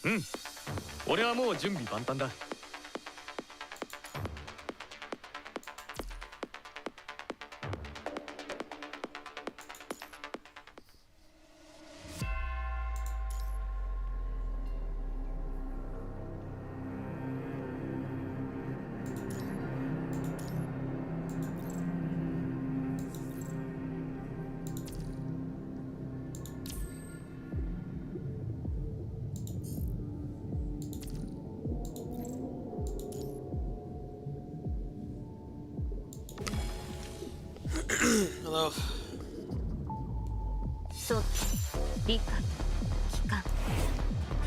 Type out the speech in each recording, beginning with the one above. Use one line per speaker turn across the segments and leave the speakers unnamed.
うん、俺はもう準備万端だ。
Hello.
そう理科機関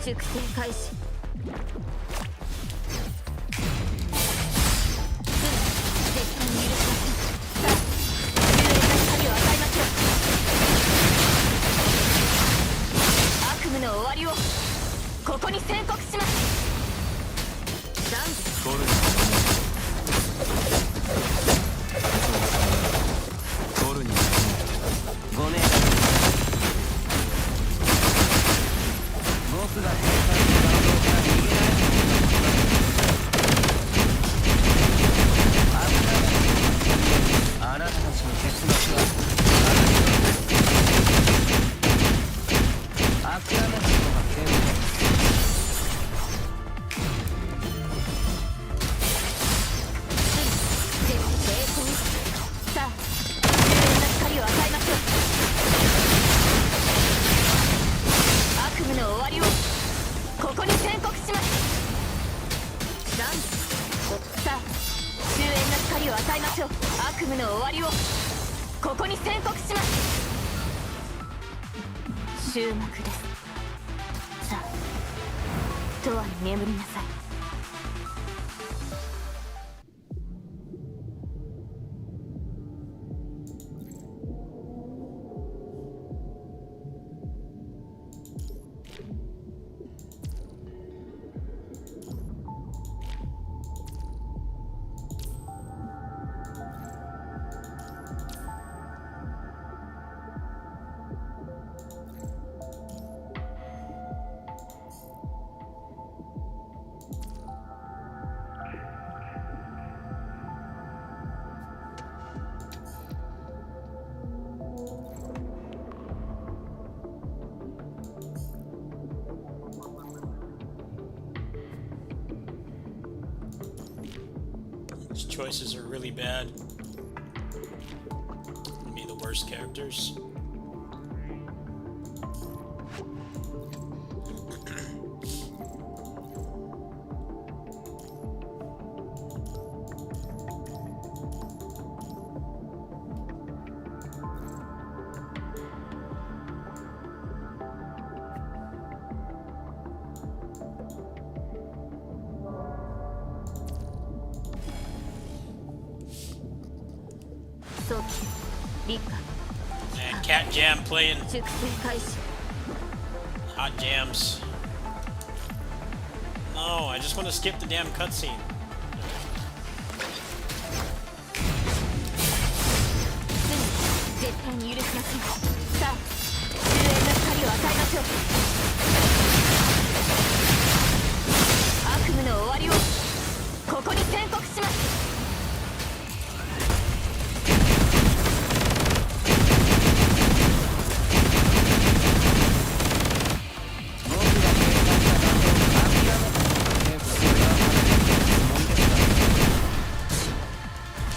粛清開始。絶対に許しません。さあ幽霊な光を与えましょう。悪夢の終わりをここに宣告します。ダンス
ゴールゴールに
ごねえだ僕が天才の弾道から逃げられないあなたたちの結末は諦めたのが全部
さあ幽霊な光を与えましょう。悪夢の終わりをここに宣告します。ダンスさあ終焉な光を与えましょう。悪夢の終わりをここに宣告します。終幕です。さあ永遠に眠りなさい。
These choices are really bad. Be the worst characters. And Cat Jam playing
粛清開始。
hot jams. No, I just want to skip the damn cutscene.
絶対に許しません。さあ終焉な光を与えましょう。悪夢の終わりをここに宣告します。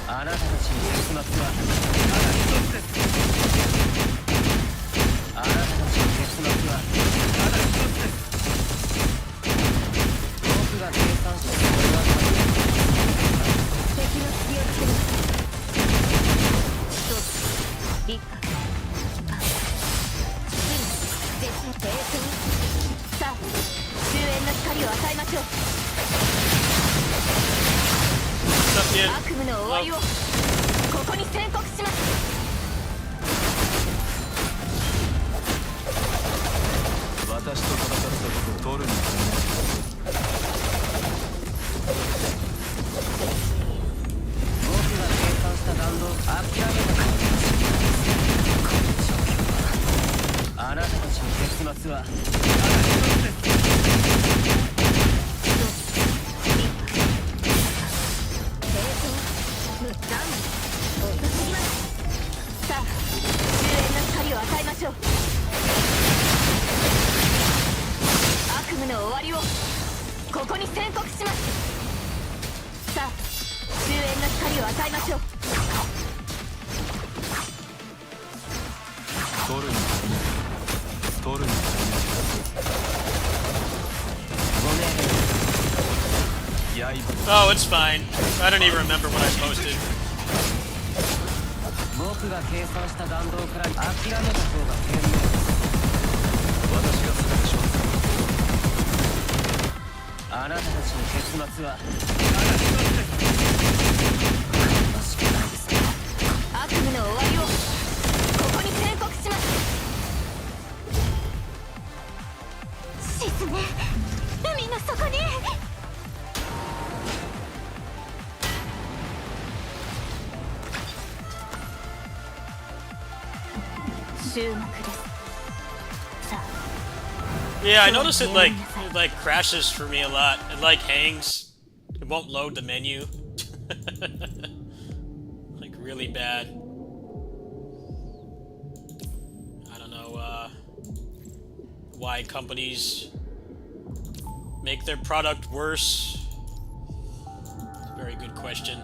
あなたたちの結末はただ一つです。あなたたちの結末はただ一つです。僕が計算したそれは
敵の隙をつけます。一つ理科機関絶対停戦。さあ終焉な光を与えましょう。悪夢の終わりをここに宣告します。
私と戦ったことを取るに
僕が計算した弾道諦めたかもしれない。この状況はあなたたちの結末はただ一つです。
遅すぎますさあ終焉の光を与えましょう悪夢の終わりをここに宣告しますさあ終焉の光を与えましょう
取るに足りない取るに足りない刃
Oh, it's fine. I don't even remember what I posted.
僕が計算した弾道から諦めた方が賢明
私が全て処理する
あなたたちの結末は
悪夢の終わりをここに宣告します沈め海の底に注目ですさあ
Yeah, I noticed it like crashes for me a lot. It like hangs. It won't load the menu. Like really bad. I don't know why companies make their product worse. It's a very good question.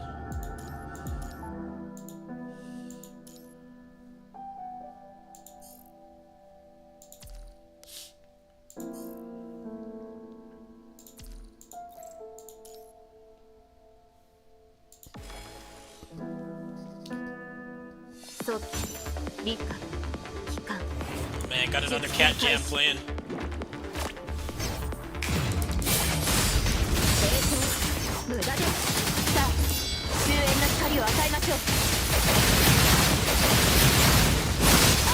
Man, got another Cat Jam playing.
無駄ですさあ終焉の光を与えましょう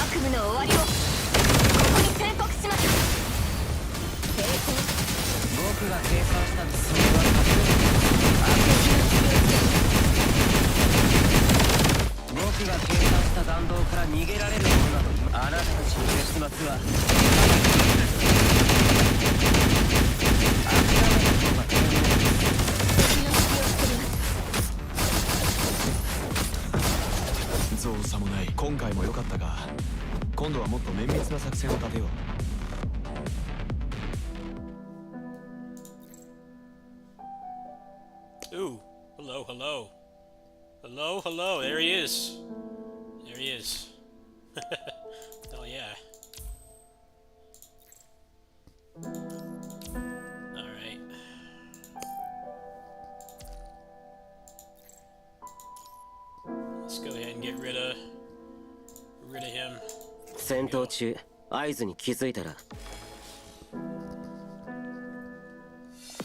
悪夢の終わりをここに宣告します
僕が計算したそれは僕が計算した弾道から逃げられるものなどあなたたちの結末は
造作もない今回も良かったが今度はもっと綿密な作戦を立てよう
Ooh, hello, hello. Hello, hello, there he is. There he is. Oh yeah. Alright. Let's go ahead and get rid of him.
戦闘中合図に気づいたら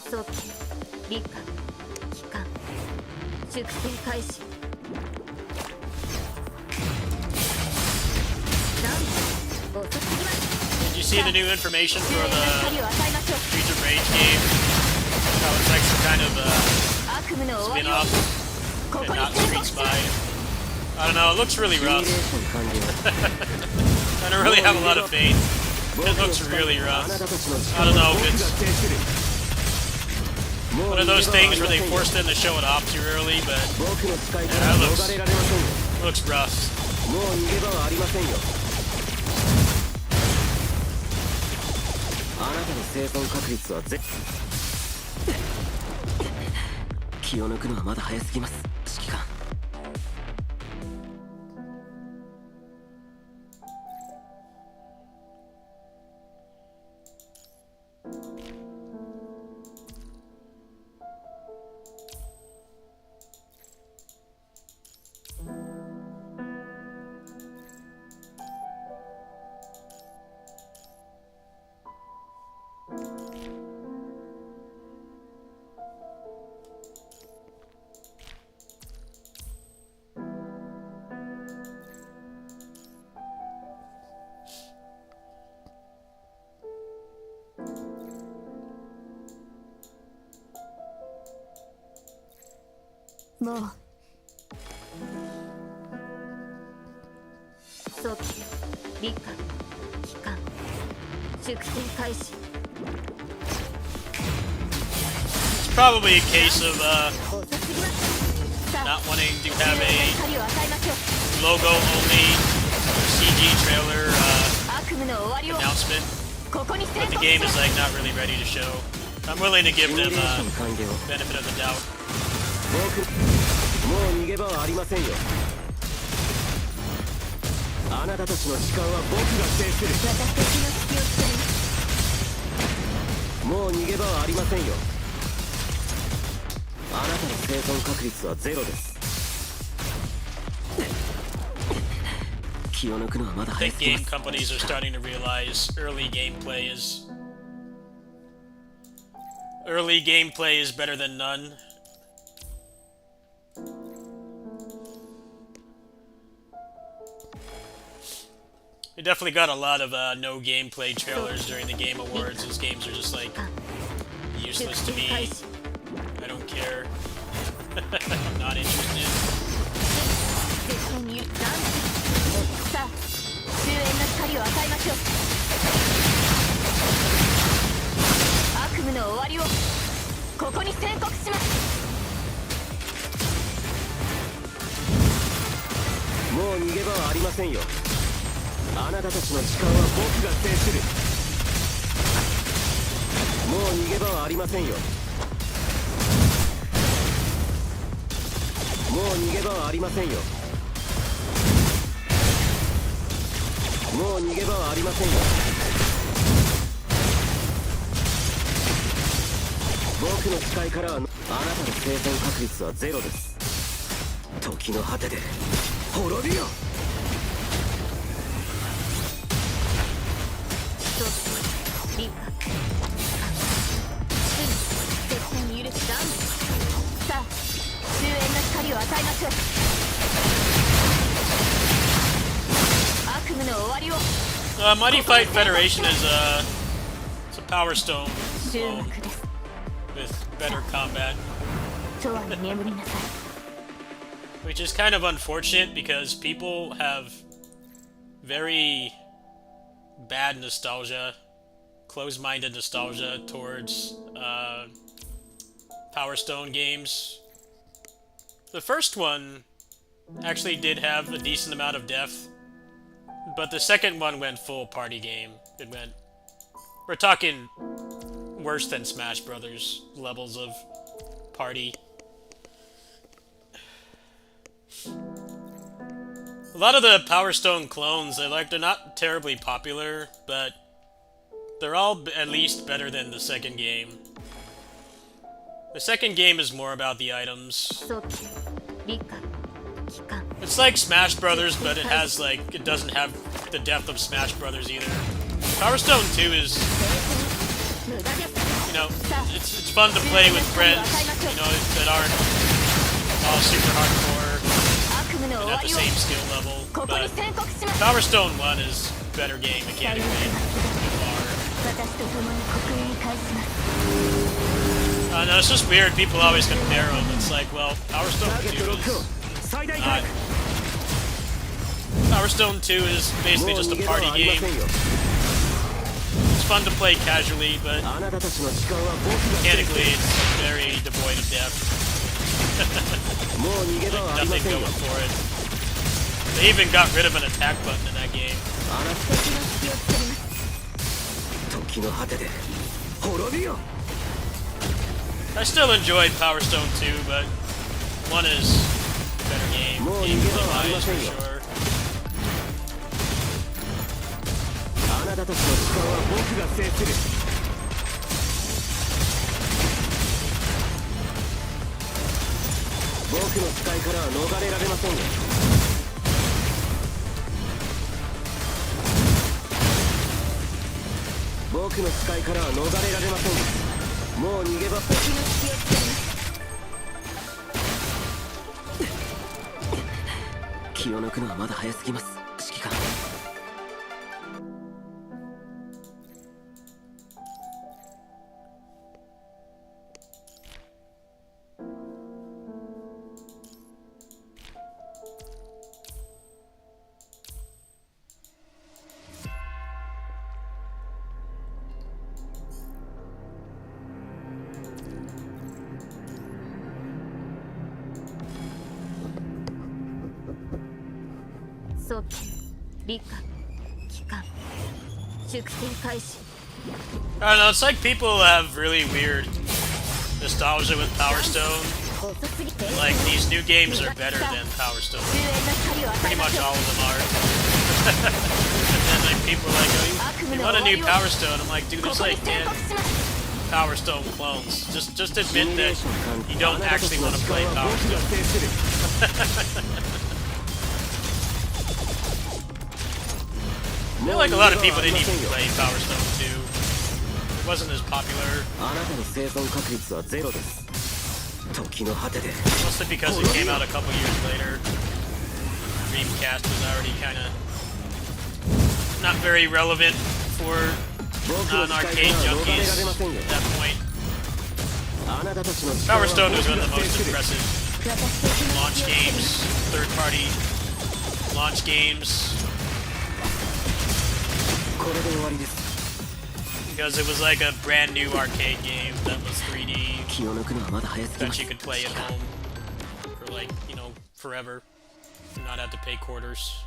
早期理科機関粛清開始遅すぎます
Did you see the new information
終
for
焉の
the
光を与えましょう
Streets of Rage game? How it's like some kind of
悪夢の終わりを
spin-off
こ
and
こに
not
宣
Street
告しま
Spy.
す
I don't know, it looks really
シミュレー
rough.
ション完了
I don't really have a lot of faith. It looks really
あ
rough.
なたたちの
I
力
don't
を
know if it's
もう
one of those things where they forced them to show it off too early, but
僕の使いか
Yeah,
ら
that
逃れられませんよ
it looks rough.
もう逃げ場はありませんよあなたの生存確率は気を抜くのはまだ早すぎます指揮官
もう早期理科機関粛清開始
It's probably a case of
遅すぎますさあ
not wanting to have
終焉の光を与えま
logo only CG trailer
悪夢の終わりを
announcement,
ここに
but
宣
the
告
game
しま
is
す
like not really ready to show. I'm willing to give
シミュ
them
レーション完了。
benefit of the doubt.
もう逃げ場はありませんよ。あなたたちの時間は僕が制する。
私たちの隙を作ります
もう逃げ場はありませんよ。あなたの生存確率はゼロです。気を抜くのはまだ
I
早
think
すぎま
game
す。
companies are starting to realize early gameplay is better than none. We definitely got a lot of no gameplay trailers during the Game Awards. These games are just like useless to me. I don't care. I'm not interested.
絶対にダンスさあ終焉の光を与えましょう悪夢の終わりをここに宣告します
もう逃げ場はありませんよ。あなたたちの時間は僕が制する。もう逃げ場はありませんよ。もう逃げ場はありませんよ。もう逃げ場はありませんよ。僕の視界からはあなたの生存確率はゼロです。時の果てで滅びよ。
そうリンカ絶対に許すダンスさあ終焉の光を与えましょう悪夢の終わりを
Mighty Fight Federation is it's a Power Stone
終
clone
幕です
with better combat,
永遠に眠りなさい
which is kind of unfortunate because people have very bad nostalgia, closed-minded nostalgia towards Power Stone games. The first one actually did have a decent amount of depth, but the second one went full party game. We're talking worse than Smash Brothers levels of party. A lot of the Power Stone clones, they're not terribly popular, but they're all at least better than the second game. The second game is more about the items.
早期理解期間
It's like Smash Brothers, but it doesn't have the depth of Smash Brothers either. Power Stone 2 is,
無駄です
you know, it's fun to play with friends, you know, that aren't all super hardcore
悪夢の
and
終わ
at the
りを
same skill level.
ここに
But
宣告します
Power Stone 1 is better game mechanically. Far.
私と共に国民に返します
No, it's just weird. People always compare them. It's like, well, Power Stone 2 is not. Power Stone 2 is basically just a party game. It's fun to play casually, but mechanically it's very devoid of depth. Like, nothing going for it. They even got rid of an attack button in that game.
敵の隙を作ります
時の果てで滅びよ。
I still enjoyed Power Stone 2, but 1 is a better game, gameplay-wise for sure.
あなたたちの時間は僕が制する。僕の視界からは逃れられませんよ。僕の視界からは逃れられませんよ。もう逃げ場。
敵の隙を作ります
気を抜くのはまだ早すぎます。指揮官。
早期理科機関粛清開始
I don't know, it's like people have really weird nostalgia with Power Stone.
遅すぎて
Like, these new games are better than Power Stone.
終焉の光を与
Pretty
えま
much
しょう
all of them are. And then, like, people are like, oh, you want a new Power Stone? I'm like, dude,
こ
there's
こに
like
宣
10
告します
Power Stone clones. Just admit that you don't actually want to play Power
僕が
Stone.
制する
I feel like a lot of people didn't even play Power Stone 2. It wasn't as popular,
あなたの生存確率はゼロです時の果てで
mostly because it came out a couple years later. Dreamcast was already kind of not very relevant for
僕の視界
non-arcade
からは逃れられ
junkies
ませんよ
at that point.
あなたたちの力
Power
は
Stone was
僕
one of
が
the
制
most
する
impressive
私と
launch games, third-party launch games,
これで終わりです
because it was like a brand new arcade game that was 3D
気を抜くのはまだ早すぎま
that
す
you could play at home for like, you know, forever, and not have to pay quarters.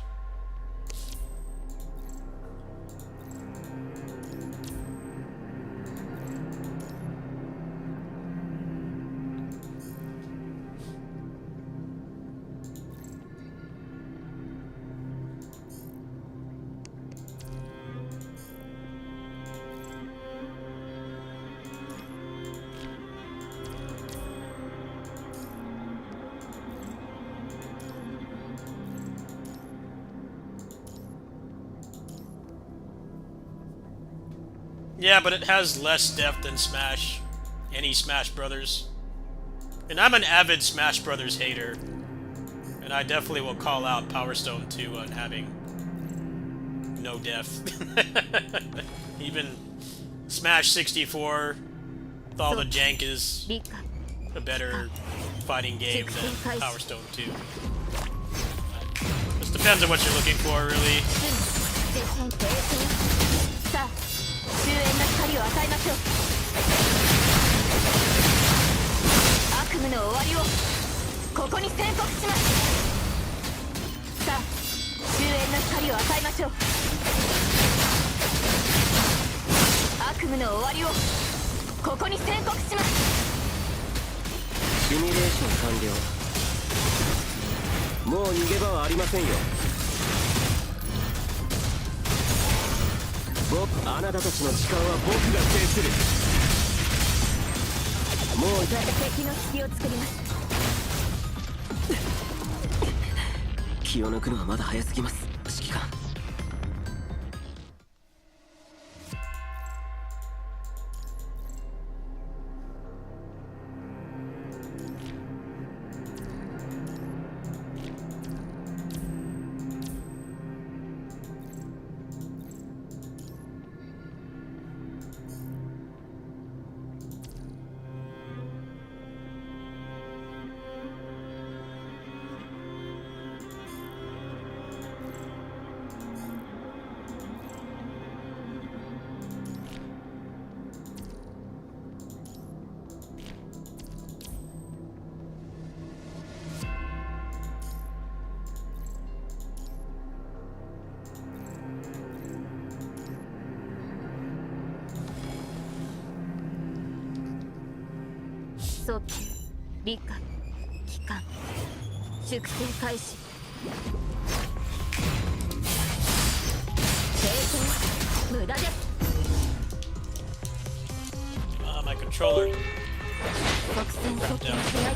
Yeah, but it has less depth than Smash. Any Smash Brothers. And I'm an avid Smash Brothers hater. And I definitely will call out Power Stone 2 on having no depth. Even Smash 64, with all the jank, is
理科
a better fighting game than Power Stone 2. Just depends on what you're looking for, really.
停戦停戦さあ終焉の光を与えましょう悪夢の終わりをここに宣告しますさあ終焉の光を与えましょう悪夢の終わりをここに宣告します
シミュレーション完了もう逃げ場はありませんよあなたたちの時間は僕が制するもう
敵の隙を作ります
気を抜くのはまだ早すぎます指揮官
早期理科機関粛清開始停戦無駄です
My controller.
即戦即決早い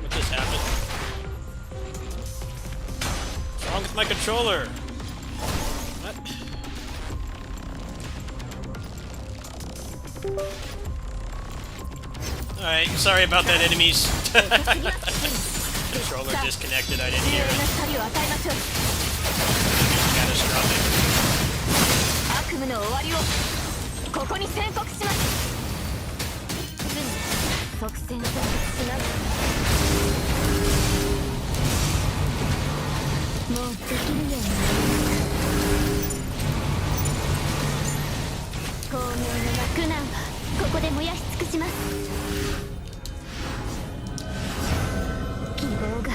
What just happened? What's wrong with my controller? What? Alright, sorry about that, enemies. Controller disconnected, I didn't
終
hear
焉の
it.
光を与えましょう
Catastrophic.
悪夢の終わりをここに宣告します即戦即決しないもうできるようになりました巧妙な苦難はここで燃やし尽くします希望が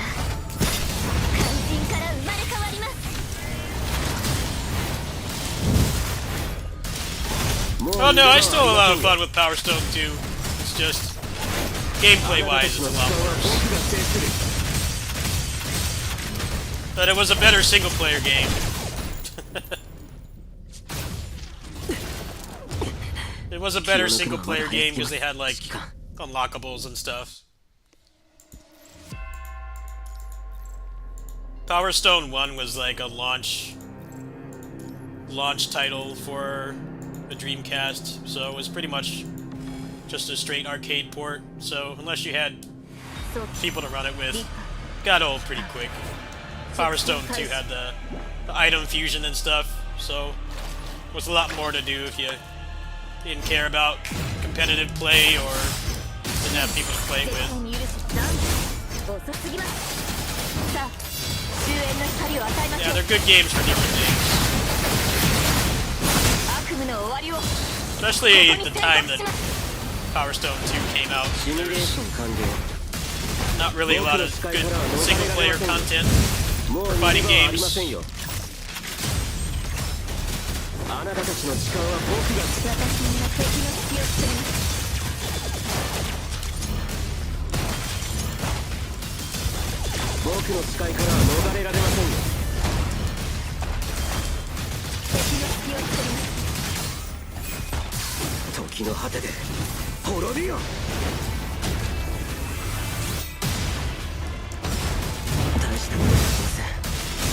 肝心から生まれ変わります
Oh no, I still have a lot of fun with Power Stone 2. It's just gameplay-wise, it's a lot worse. But it was a better single-player game. It was a better single-player game because they had like unlockables and stuff. Power Stone 1 was like a launch title for the Dreamcast, so it was pretty much just a straight arcade port. So unless you had people to run it with, got old pretty quick. Power Stone 2 had the item fusion and stuff, so there was a lot more to do if you didn't care about competitive play or didn't have people to play it with. Yeah, they're good games for different things. Especially at the time that Power Stone 2 came out. There's not really a lot of good single-player content for fighting games.
あなたたちの力は僕が
私には敵の隙を作ります
僕の視界からは逃れられませんよ
敵の隙を作ります
時の果てで滅びよ大したことはしません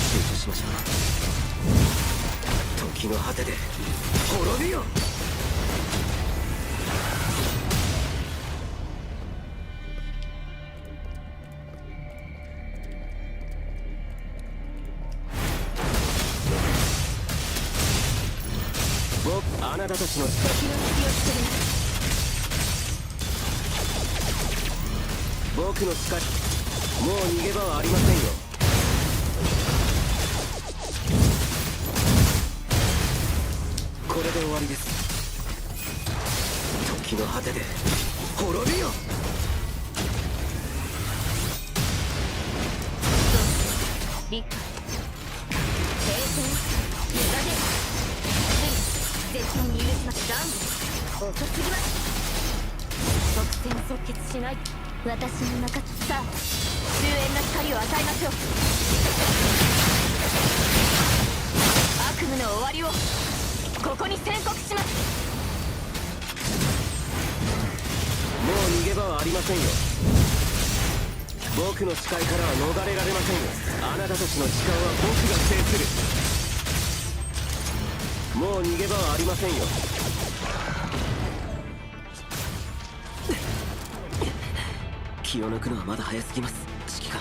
集中しましょう時の果てで滅びよあなたたちの
敵の隙を作ります
僕の視界もう逃げ場はありませんよこれで終わりです時の果てで滅びよ
理解停戦目指せ絶対に許しますダウン遅すぎます即戦即決しない私の中さあ終焉な光を与えましょう悪夢の終わりをここに宣告します
もう逃げ場はありませんよ僕の視界からは逃れられませんよあなたたちの時間は僕が制するもう逃げ場はありませんよ気を抜くのはまだ早すぎます指揮官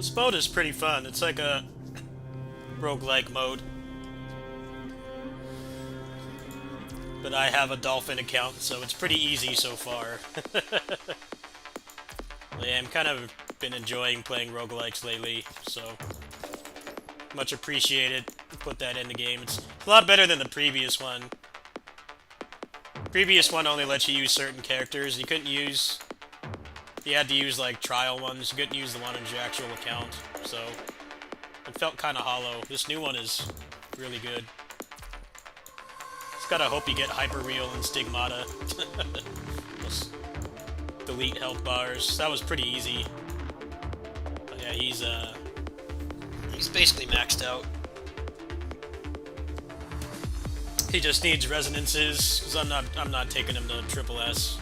This mode is pretty fun. It's like a roguelike mode. But I have a Dolphin account, so it's pretty easy so far. Yeah, I'm kind of been enjoying playing roguelikes lately, so much appreciated. Put that in the game. It's a lot better than the previous one. Previous one only lets you use certain characters. You couldn't use... You had to use, like, trial ones. You couldn't use the one on your actual account, so it felt kind of hollow. This new one is really good. Just gotta hope you get Hyperreal and Stigmata. Just delete health bars. That was pretty easy. But yeah, he's basically maxed out. He just needs resonances, because I'm not taking him to Triple S.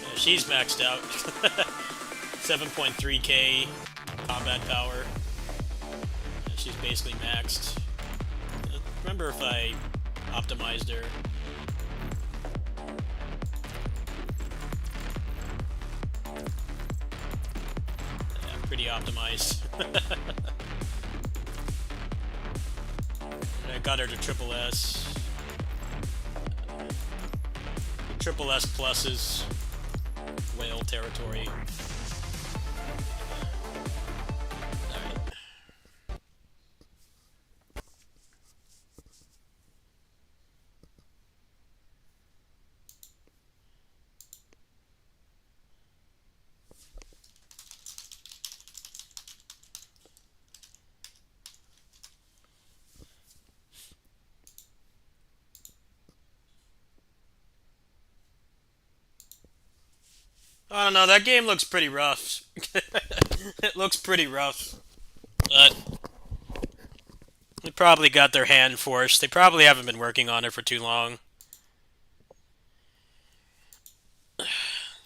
Yeah, she's maxed out. 7.3k combat power. Yeah, she's basically maxed. Remember if I optimized her. Yeah, pretty optimized. I got her to Triple S. Triple S plus is whale territory. Alright. I don't know, that game looks pretty rough. It looks pretty rough. But they probably got their hand forced. They probably haven't been working on it for too long. I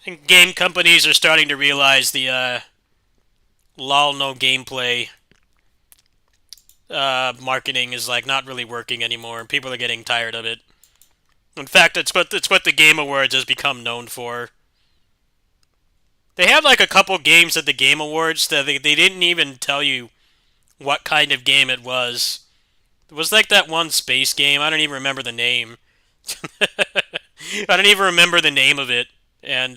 think game companies are starting to realize the lol no gameplay marketing is like not really working anymore. People are getting tired of it. In fact, it's what the Game Awards has become known for. They have like a couple games at the Game Awards that they didn't even tell you what kind of game it was. It was like that one space game. I don't even remember the name. I don't even remember the name of it. And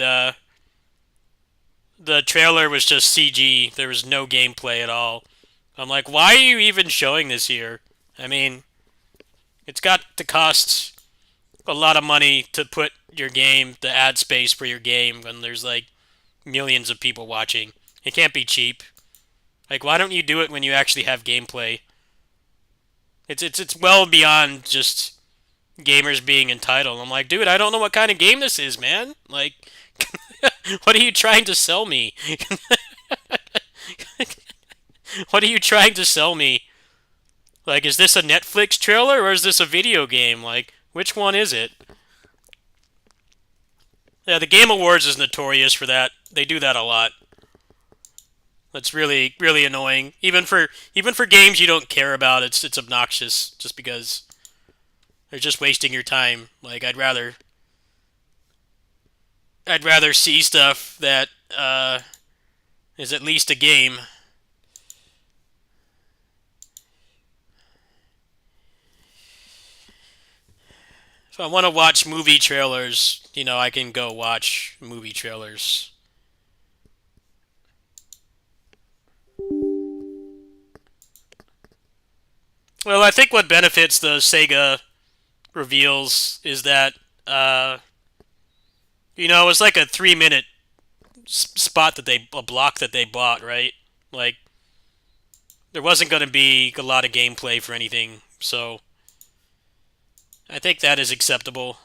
the trailer was just CG. There was no gameplay at all. I'm like, why are you even showing this here? I mean, it's got to cost a lot of money to put your game, the ad space for your game, when there's like millions of people watching. It can't be cheap. Like, why don't you do it when you actually have gameplay? It's well beyond just gamers being entitled. I'm like, dude, I don't know what kind of game this is, man. Like, what are you trying to sell me? What are you trying to sell me? Like, is this a Netflix trailer or is this a video game? Like, which one is it? Yeah, the Game Awards is notorious for that. They do that a lot. That's really, really annoying. Even for games you don't care about, it's obnoxious just because they're just wasting your time. Like, I'd rather see stuff that is at least a game. If I want to watch movie trailers, you know, I can go watch movie trailers. Well, I think what benefits the Sega reveals is that, you know, it's like a 3-minute a block that they bought, right? Like, there wasn't going to be a lot of gameplay for anything, so I think that is acceptable.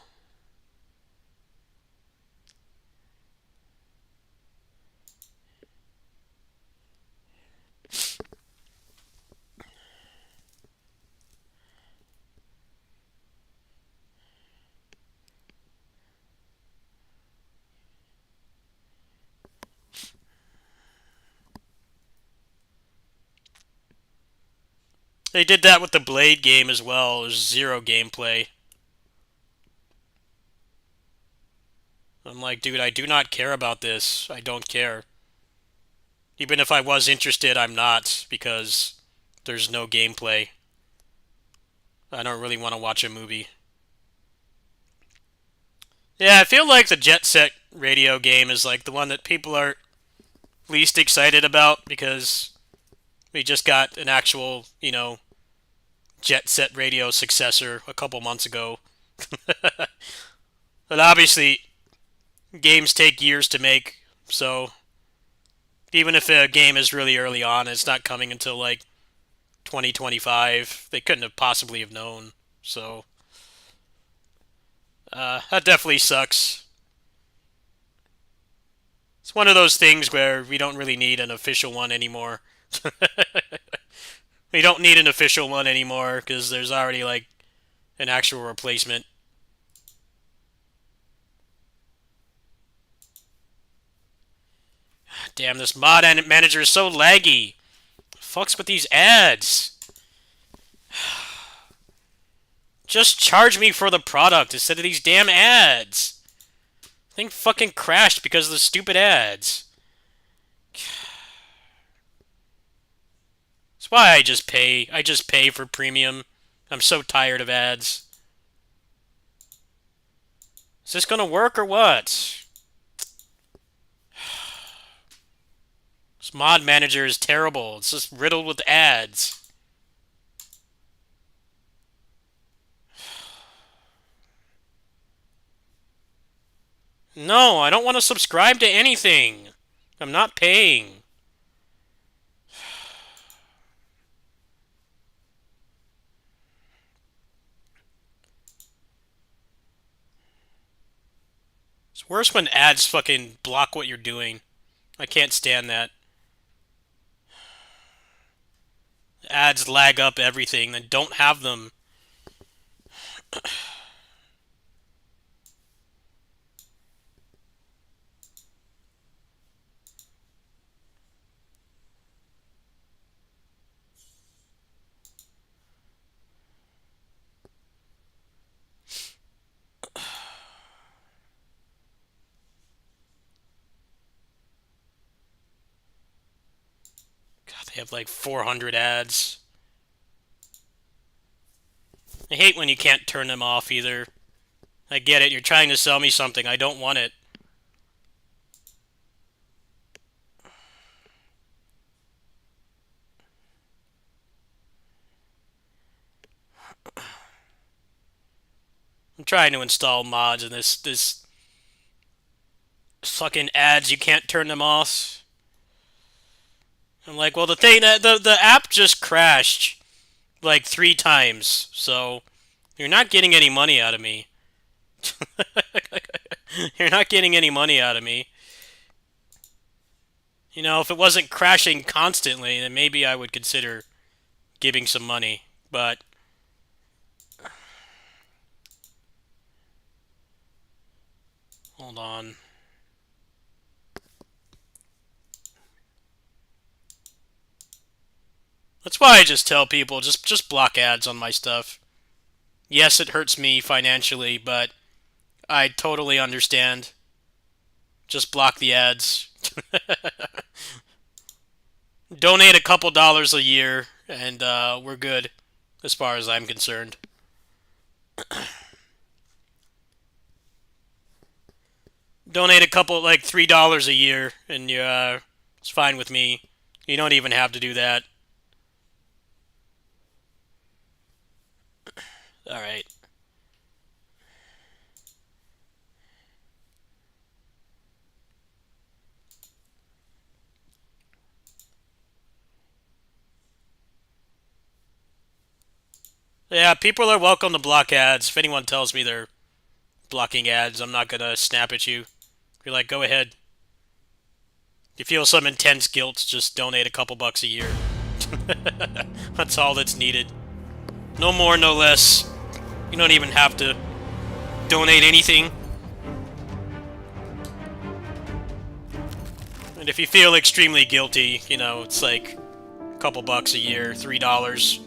They did that with the Blade game as well. There's zero gameplay. I'm like, dude, I do not care about this. I don't care. Even if I was interested, I'm not, because there's no gameplay. I don't really want to watch a movie. Yeah, I feel like the Jet Set Radio game is like the one that people are least excited about because we just got an actual, Jet Set Radio successor a couple months ago. But obviously, games take years to make, so even if a game is really early on, it's not coming until like 2025. They couldn't have possibly have known, so that definitely sucks. It's one of those things where we don't really need an official one anymore. We don't need an official one anymore because there's already like an actual replacement. Damn, this mod manager is so laggy. Fucks with these ads. Just charge me for the product instead of these damn ads. Thing fucking crashed because of the stupid ads. That's why I just pay. I just pay for premium. I'm so tired of ads. Is this gonna work or what? This mod manager is terrible. It's just riddled with ads. No, I don't want to subscribe to anything. I'm not paying. It's worse when ads fucking block what you're doing. I can't stand that. Ads lag up everything, then don't have them. They have like 400 ads. I hate when you can't turn them off either. I get it, you're trying to sell me something, I don't want it. I'm trying to install mods and this fucking ads, you can't turn them off. I'm like, well, the app just crashed like 3 times, so you're not getting any money out of me. You're not getting any money out of me. You know, if it wasn't crashing constantly, then maybe I would consider giving some money, but hold on. That's why I just tell people, just block ads on my stuff. Yes, it hurts me financially, but I totally understand. Just block the ads. Donate a couple dollars a year, and we're good, as far as I'm concerned. Donate a couple, like $3 a year, and it's fine with me. You don't even have to do that. Alright. Yeah, people are welcome to block ads. If anyone tells me they're blocking ads, I'm not gonna snap at you. You're like, go ahead. If you feel some intense guilt, just donate a couple bucks a year. That's all that's needed. No more, no less. You don't even have to donate anything. And if you feel extremely guilty, you know, it's like a couple bucks a year, $3.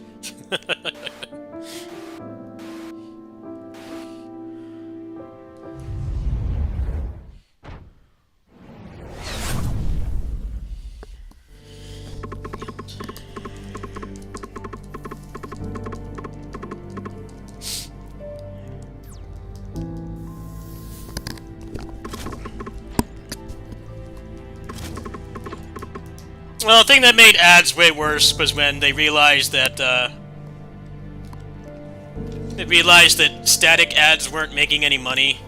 Well, the thing that made ads way worse was when they realized that static ads weren't making any money,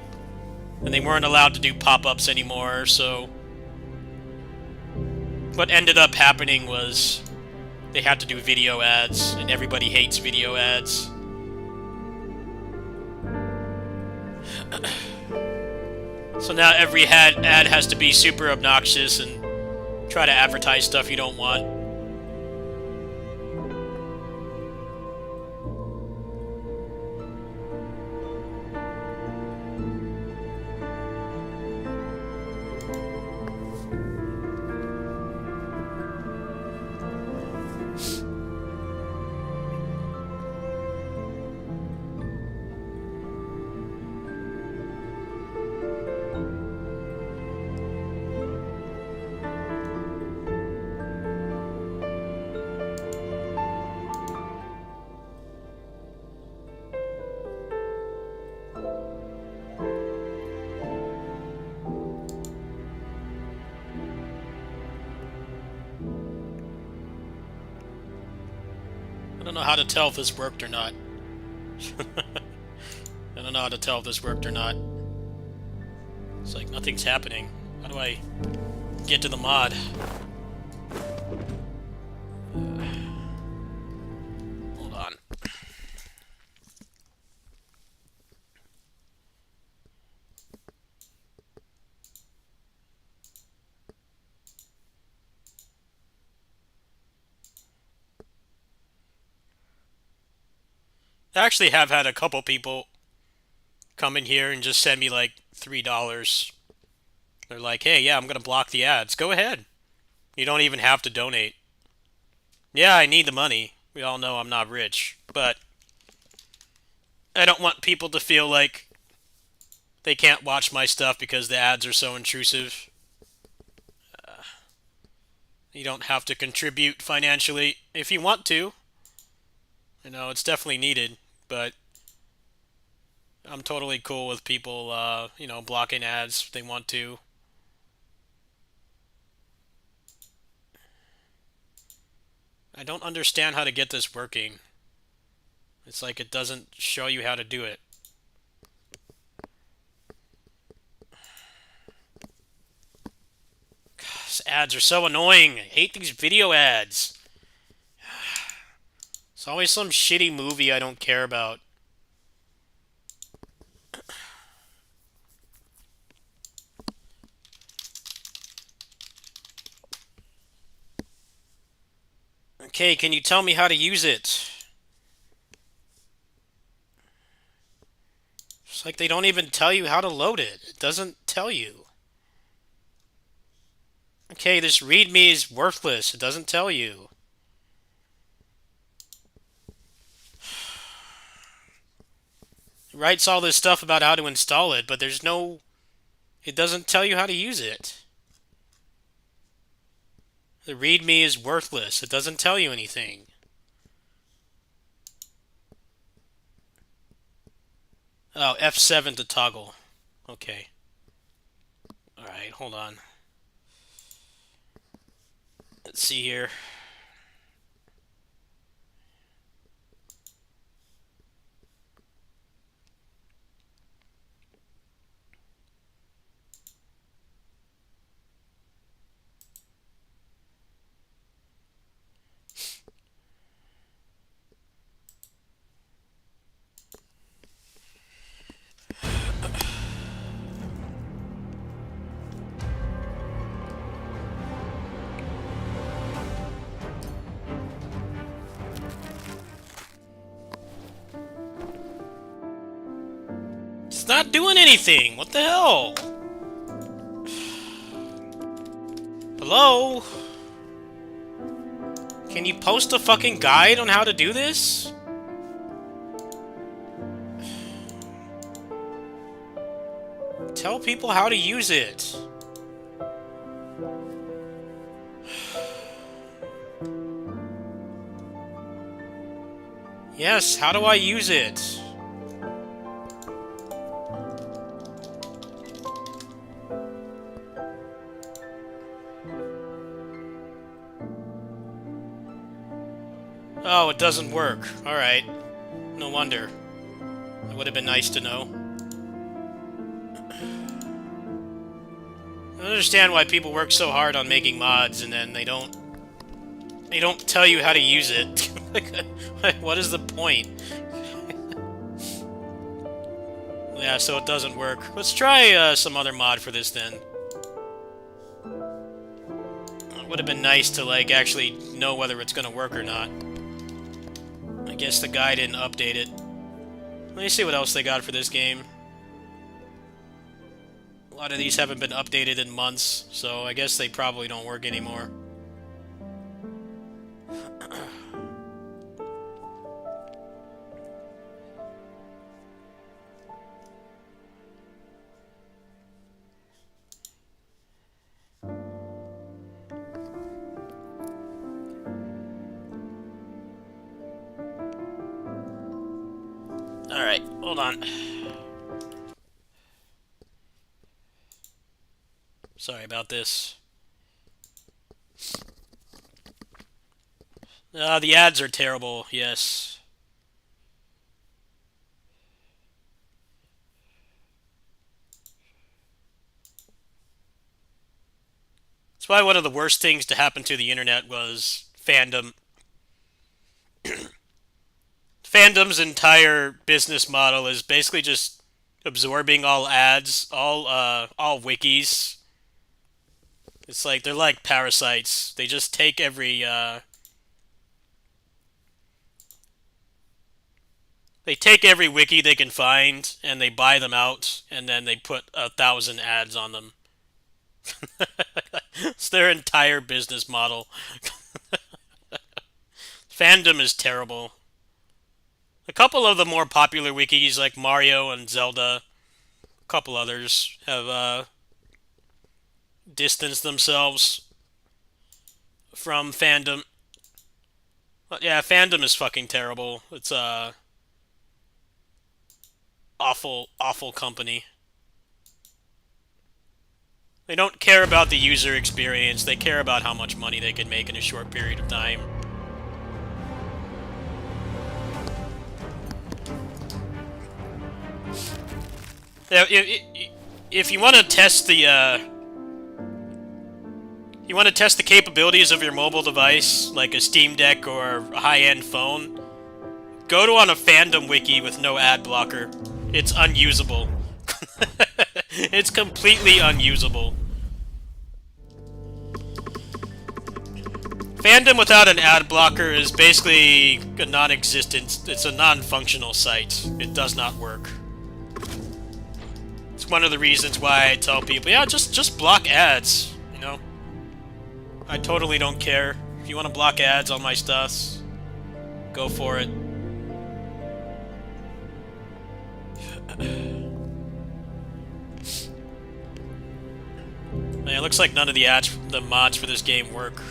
and they weren't allowed to do pop-ups anymore. So what ended up happening was they had to do video ads, and everybody hates video ads. So now every ad has to be super obnoxious and try to advertise stuff you don't want. I don't know how to tell if this worked or not. I don't know how to tell if this worked or not. It's like nothing's happening. How do I get to the mod? Hold on. I actually have had a couple people come in here and just send me like $3. They're like, hey, yeah, I'm gonna block the ads. Go ahead. You don't even have to donate. Yeah, I need the money. We all know I'm not rich. But I don't want people to feel like they can't watch my stuff because the ads are so intrusive. You don't have to contribute financially if you want to. You know, it's definitely needed. But I'm totally cool with people, you know, blocking ads if they want to. I don't understand how to get this working. It's like it doesn't show you how to do it. God, these ads are so annoying. I hate these video ads. It's always some shitty movie I don't care about. Okay, can you tell me how to use it? It's like they don't even tell you how to load it. It doesn't tell you. Okay, this README is worthless. It doesn't tell you. It writes all this stuff about how to install it, but there's no... It doesn't tell you how to use it. The README is worthless. It doesn't tell you anything. Oh, F7 to toggle. Okay. Alright, hold on. Let's see here. It's not doing anything! What the hell? Hello? Can you post a fucking guide on how to do this? Tell people how to use it. Yes, how do I use it? Oh, it doesn't work. Alright. No wonder. It would have been nice to know. I don't understand why people work so hard on making mods and then they don't tell you how to use it. What is the point? Yeah, so it doesn't work. Let's try some other mod for this then. It would have been nice to, like, actually know whether it's gonna work or not. I guess the guy didn't update it. Let me see what else they got for this game. A lot of these haven't been updated in months, so I guess they probably don't work anymore. Alright, hold on. Sorry about this. The ads are terrible, yes. That's why one of the worst things to happen to the internet was fandom. Fandom's entire business model is basically just absorbing all ads, all wikis. It's like, they're like parasites. They just take every, they take every wiki they can find, and they buy them out, and then they put 1,000 ads on them. It's their entire business model. Fandom is terrible. A couple of the more popular wikis, like Mario and Zelda, a couple others, have distanced themselves from fandom. But yeah, fandom is fucking terrible. It's awful, awful company. They don't care about the user experience, they care about how much money they can make in a short period of time. Now, if you want to test the, you want to test the capabilities of your mobile device, like a Steam Deck or a high-end phone, go to on a fandom wiki with no ad blocker. It's unusable. It's completely unusable. Fandom without an ad blocker is basically a non-existent, it's a non-functional site. It does not work. It's one of the reasons why I tell people, yeah, just block ads, you know? I totally don't care. If you want to block ads on my stuff, go for it. Man, it looks like none of the mods for this game work.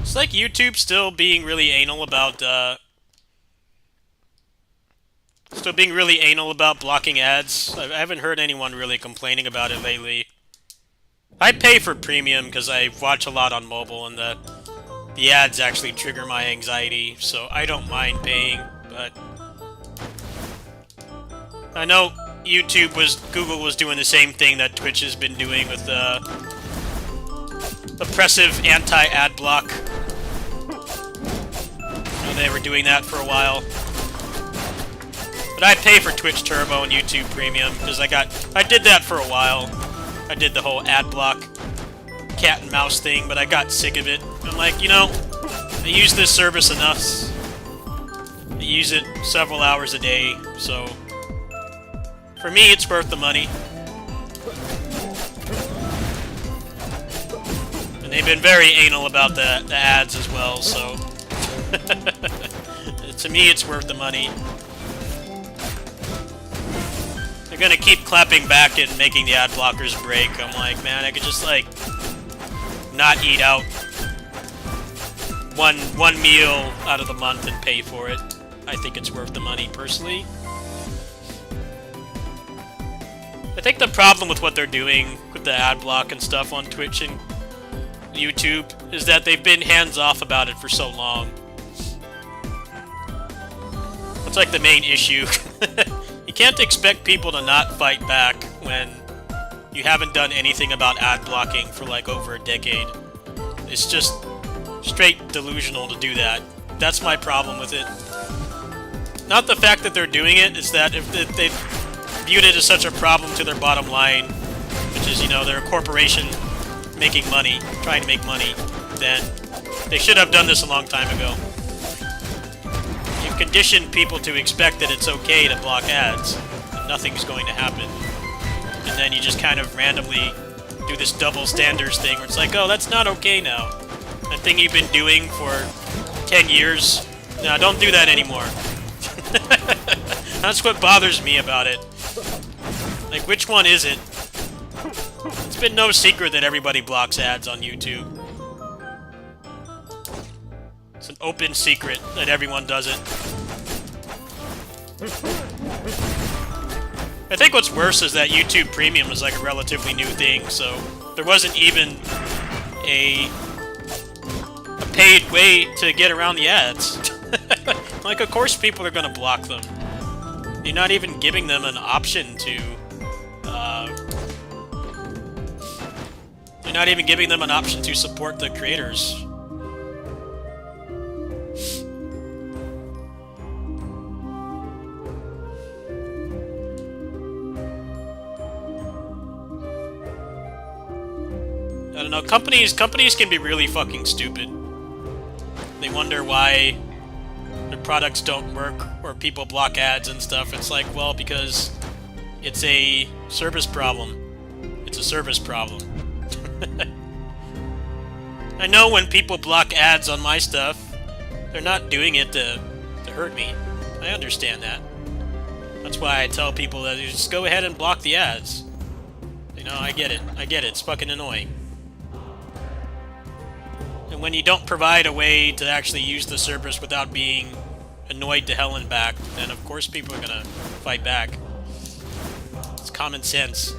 It's like YouTube still being really anal about, blocking ads. I haven't heard anyone really complaining about it lately. I pay for premium because I watch a lot on mobile, and the ads actually trigger my anxiety, so I don't mind paying, but I know Google was doing the same thing that Twitch has been doing with oppressive anti-ad block. They were doing that for a while. But But I pay for Twitch Turbo and YouTube Premium because I did that for a while. I did the whole ad block cat and mouse thing, but I got sick of it. I'm like, you know, I use this service enough. I use it several hours a day, so for me it's worth the money. And they've been very anal about the ads as well, so to me it's worth the money. They're gonna keep clapping back and making the ad blockers break. I'm like, man, I could just like not eat out one meal out of the month and pay for it. I think it's worth the money, personally. I think the problem with what they're doing with the ad block and stuff on Twitch and YouTube is that they've been hands-off about it for so long. That's like the main issue. You can't expect people to not fight back when you haven't done anything about ad blocking for like over a decade. It's just straight delusional to do that. That's my problem with it. Not the fact that they're doing it, it's that if they viewed it as such a problem to their bottom line, which is, you know, they're a corporation making money, trying to make money, then they should have done this a long time ago. You've conditioned people to expect that it's okay to block ads, and nothing's going to happen. And then you just kind of randomly do this double standards thing where it's like, oh, that's not okay now. That thing you've been doing for 10 years, no, don't do that anymore. That's what bothers me about it. Like, which one is it? It's been no secret that everybody blocks ads on YouTube. It's an open secret that everyone does it. I think what's worse is that YouTube Premium is like a relatively new thing, so there wasn't even a paid way to get around the ads. Like, of course people are gonna block them. You're not even giving them an option to, you're not even giving them an option to support the creators. I don't know, companies can be really fucking stupid. They wonder why their products don't work, or people block ads and stuff. It's like, well, because it's a service problem. It's a service problem. I know when people block ads on my stuff, they're not doing it to hurt me. I understand that. That's why I tell people that you just go ahead and block the ads. You know, I get it. I get it. It's fucking annoying. And when you don't provide a way to actually use the service without being annoyed to hell and back, then of course people are gonna fight back. It's common sense.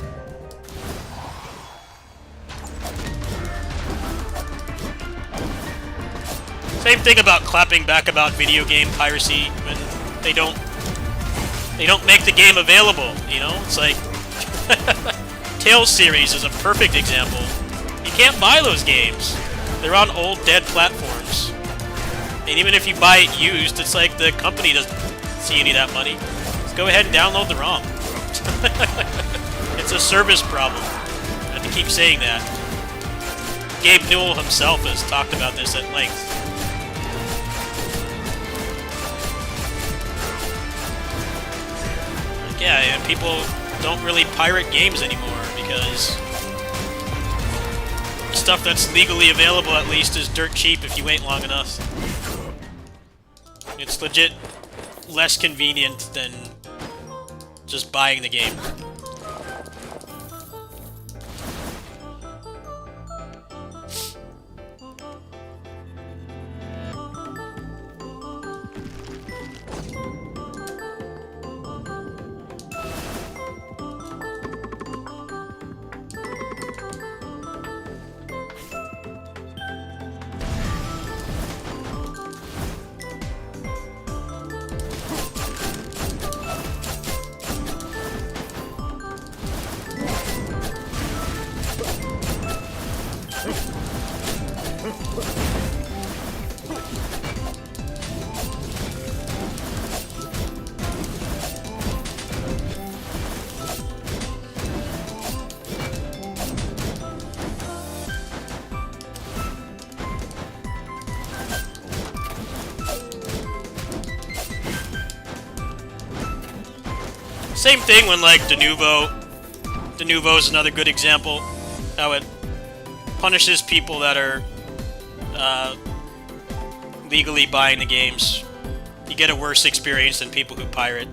Same thing about clapping back about video game piracy when they don't make the game available, you know? It's like Tales series is a perfect example. You can't buy those games. They're on old, dead platforms. And even if you buy it used, it's like the company doesn't see any of that money. Just go ahead and download the ROM. It's a service problem. I have to keep saying that. Gabe Newell himself has talked about this at length. Like, yeah, and people don't really pirate games anymore because stuff that's legally available, at least, is dirt cheap if you wait long enough. It's legit less convenient than just buying the game. Same thing when like Denuvo is another good example. How it punishes people that are legally buying the games. You get a worse experience than people who pirate.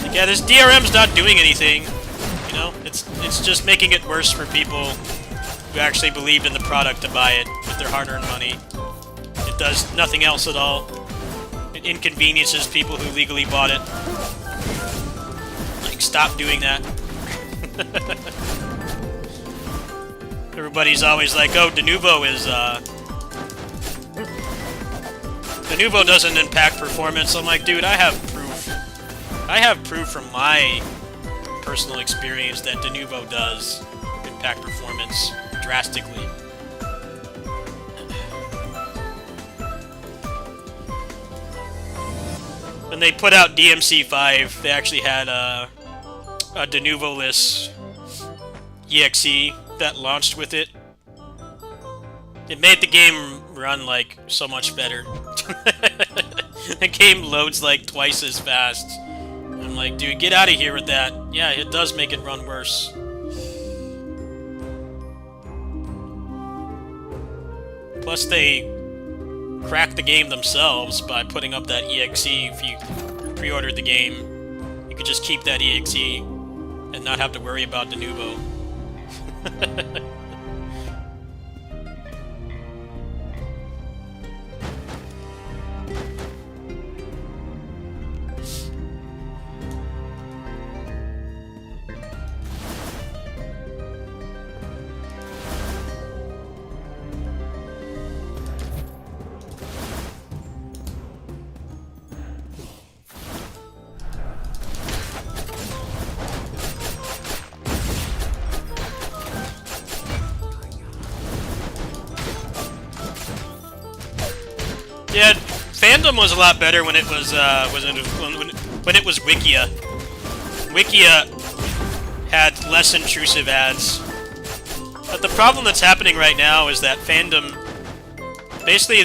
Like, yeah, this DRM's not doing anything. You know, it's just making it worse for people who actually believed in the product to buy it with their hard-earned money. It does nothing else at all. It inconveniences people who legally bought it. Like, stop doing that. Everybody's always like, oh, Denuvo doesn't impact performance. I'm like, dude, I have proof. I have proof from my personal experience that Denuvo does impact performance drastically. When they put out DMC5, they actually had a Denuvo-less EXE that launched with it. It made the game run, like, so much better. The game loads, like, twice as fast. I'm like, dude, get out of here with that. Yeah, it does make it run worse. Plus, they cracked the game themselves by putting up that EXE. If you pre-ordered the game, you could just keep that EXE and not have to worry about Denuvo. Yeah, fandom was a lot better when it was when it was Wikia. Wikia had less intrusive ads. But the problem that's happening right now is that fandom, basically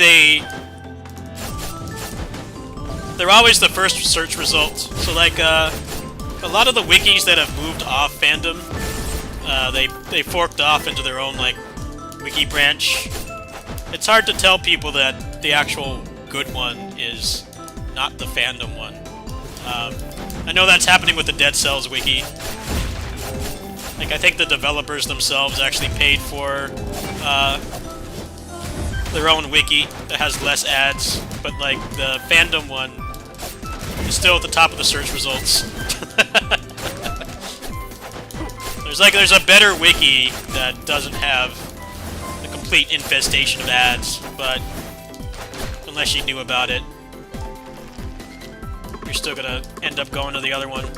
they're always the first search result. So like a lot of the wikis that have moved off fandom, they forked off into their own like wiki branch. It's hard to tell people that the actual good one is not the fandom one. I know that's happening with the Dead Cells wiki. Like, I think the developers themselves actually paid for their own wiki that has less ads, but like the fandom one is still at the top of the search results. There's a better wiki that doesn't have the complete infestation of ads, but unless you knew about it, you're still gonna end up going to the other one.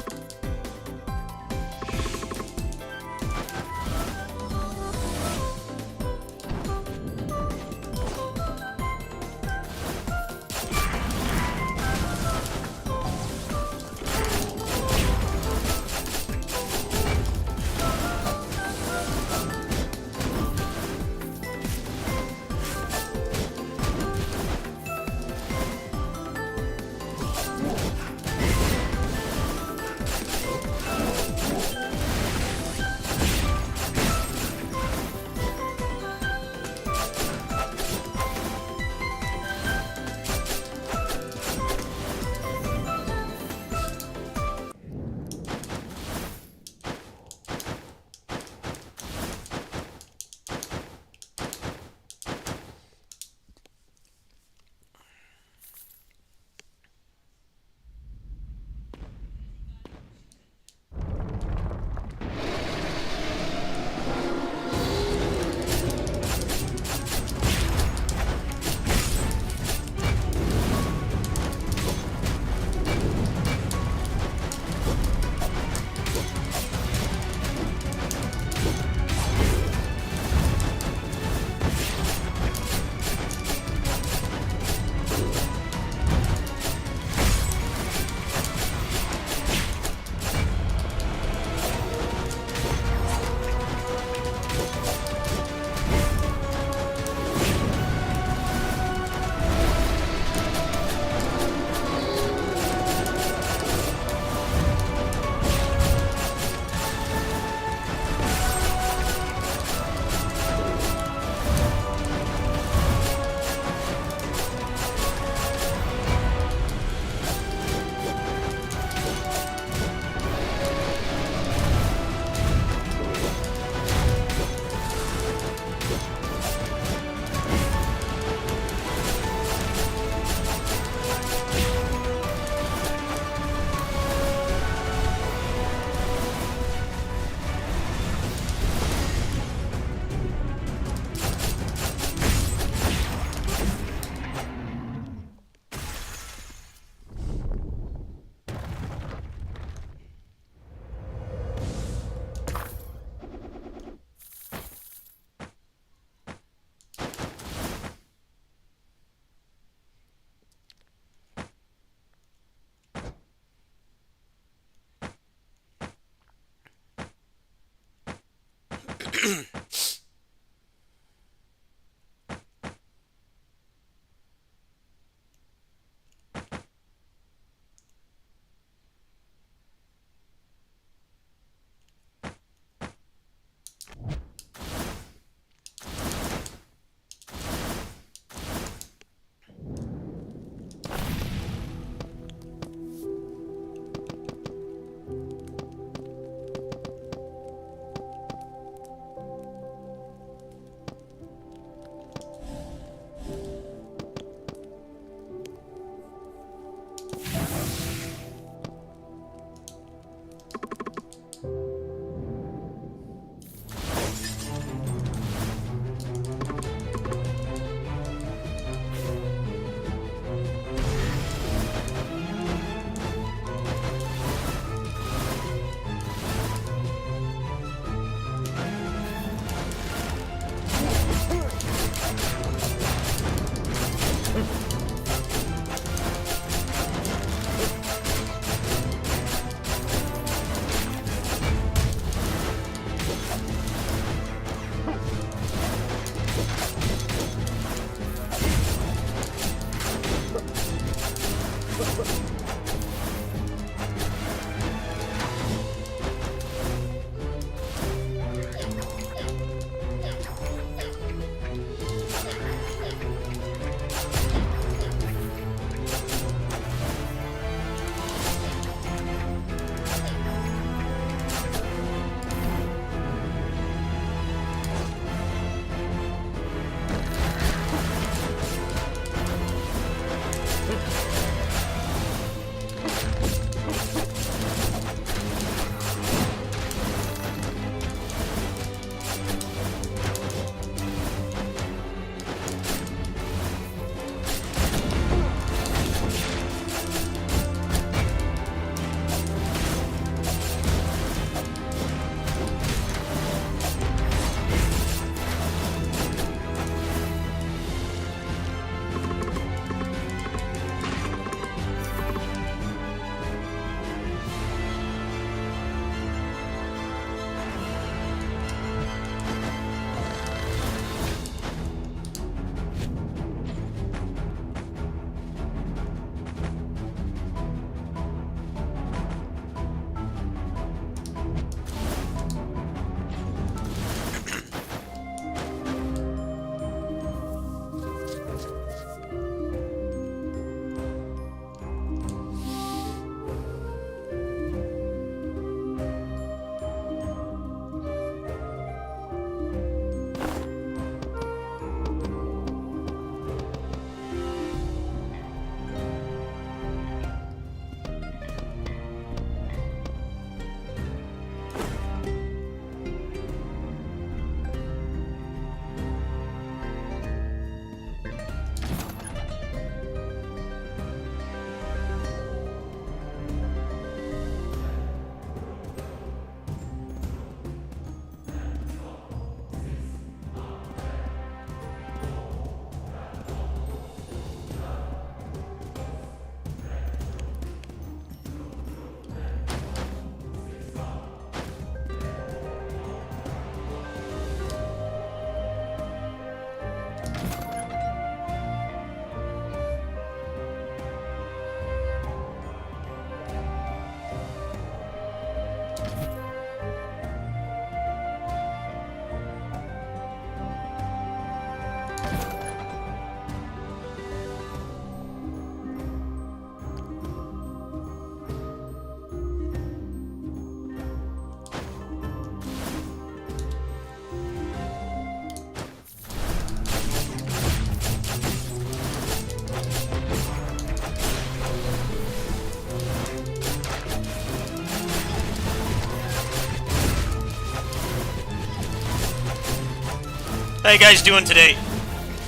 How you guys doing today?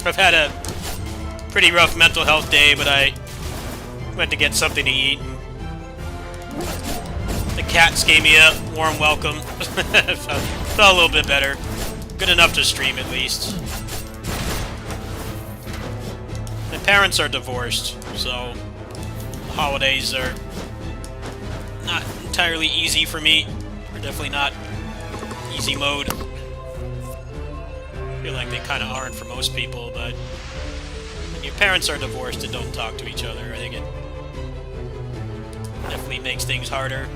I've had a pretty rough mental health day, but I went to get something to eat. The cats gave me a warm welcome. Felt a little bit better. Good enough to stream at least. My parents are divorced, so the holidays are not entirely easy for me. They're definitely not easy mode. I feel like they kind of aren't for most people, but when your parents are divorced and don't talk to each other, I think it definitely makes things harder.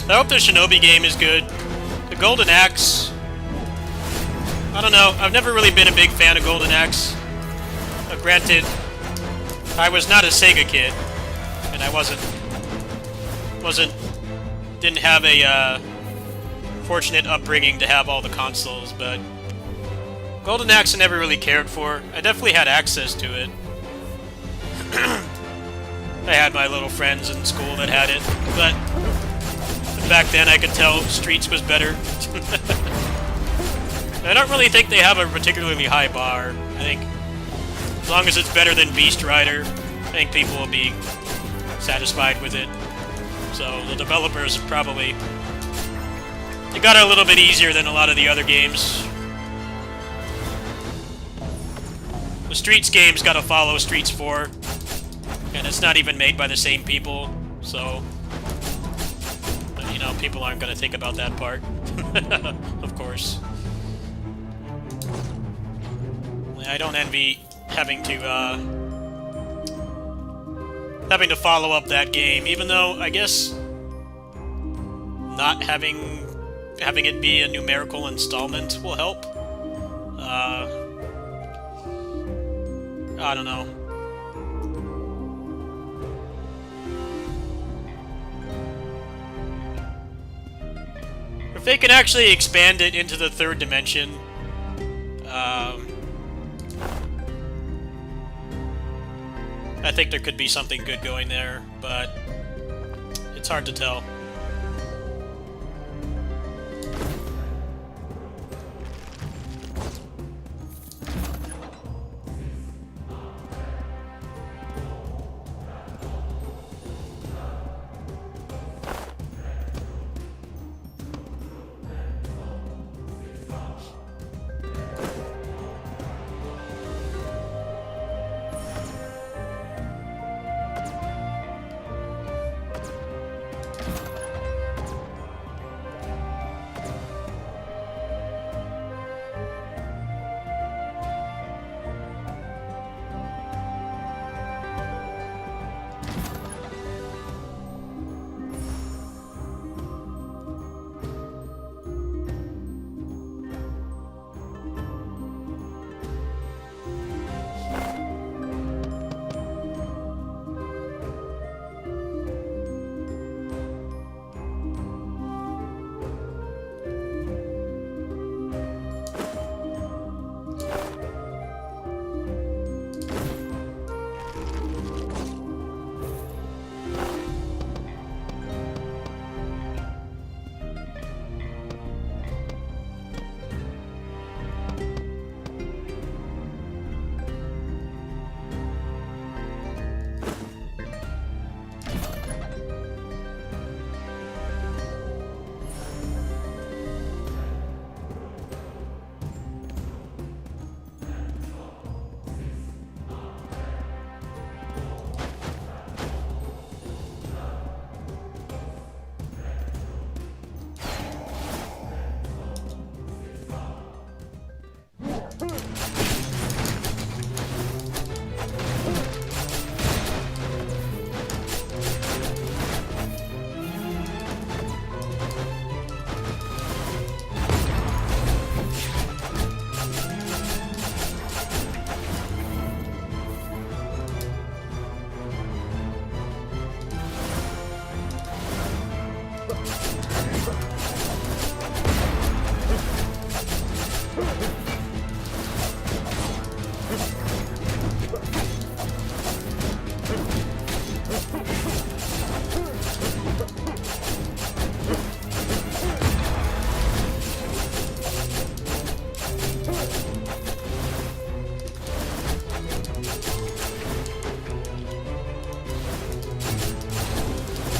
I hope the Shinobi game is good. The Golden Axe... I don't know. I've never really been a big fan of Golden Axe. Granted, I was not a Sega kid. And I didn't have a fortunate upbringing to have all the consoles, but Golden Axe I never really cared for. I definitely had access to it. I had my little friends in school that had it, but back then I could tell Streets was better. I don't really think they have a particularly high bar. I think as long as it's better than Beast Rider, I think people will be satisfied with it. So the developers probably... It got it a little bit easier than a lot of the other games. The Streets game's gotta follow Streets 4. And it's not even made by the same people, so... But, you know, people aren't gonna think about that part. Of course. I don't envy having to follow up that game, even though I guess not having it be a numerical installment will help. I don't know. If they could actually expand it into the third dimension, I think there could be something good going there, but it's hard to tell.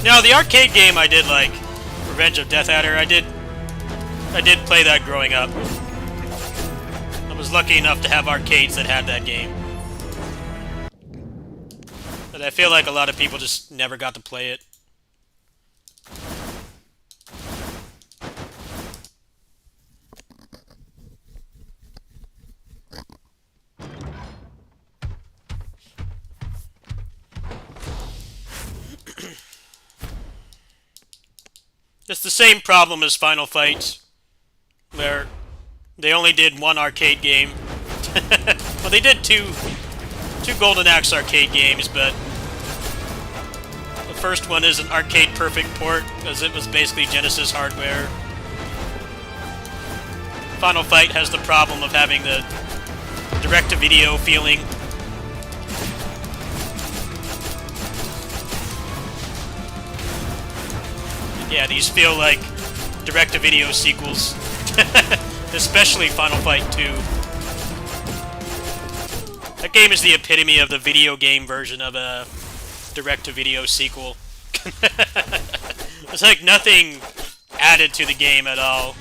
Now, the arcade game I did like, Revenge of Death Adder, I did play that growing up. I was lucky enough to have arcades that had that game. But I feel like a lot of people just never got to play it. It's the same problem as Final Fight, where they only did one arcade game. Well, they did two Golden Axe arcade games, but the first one is an arcade perfect port, because it was basically Genesis hardware. Final Fight has the problem of having the direct-to-video feeling. Yeah, these feel like direct-to-video sequels. Especially Final Fight 2. That game is the epitome of the video game version of a direct-to-video sequel. There's like nothing added to the game at all.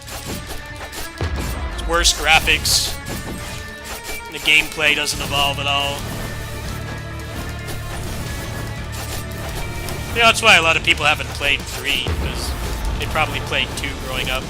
It's worse graphics. The gameplay doesn't evolve at all. Yeah, that's why a lot of people haven't played 3, because they probably played 2 growing up.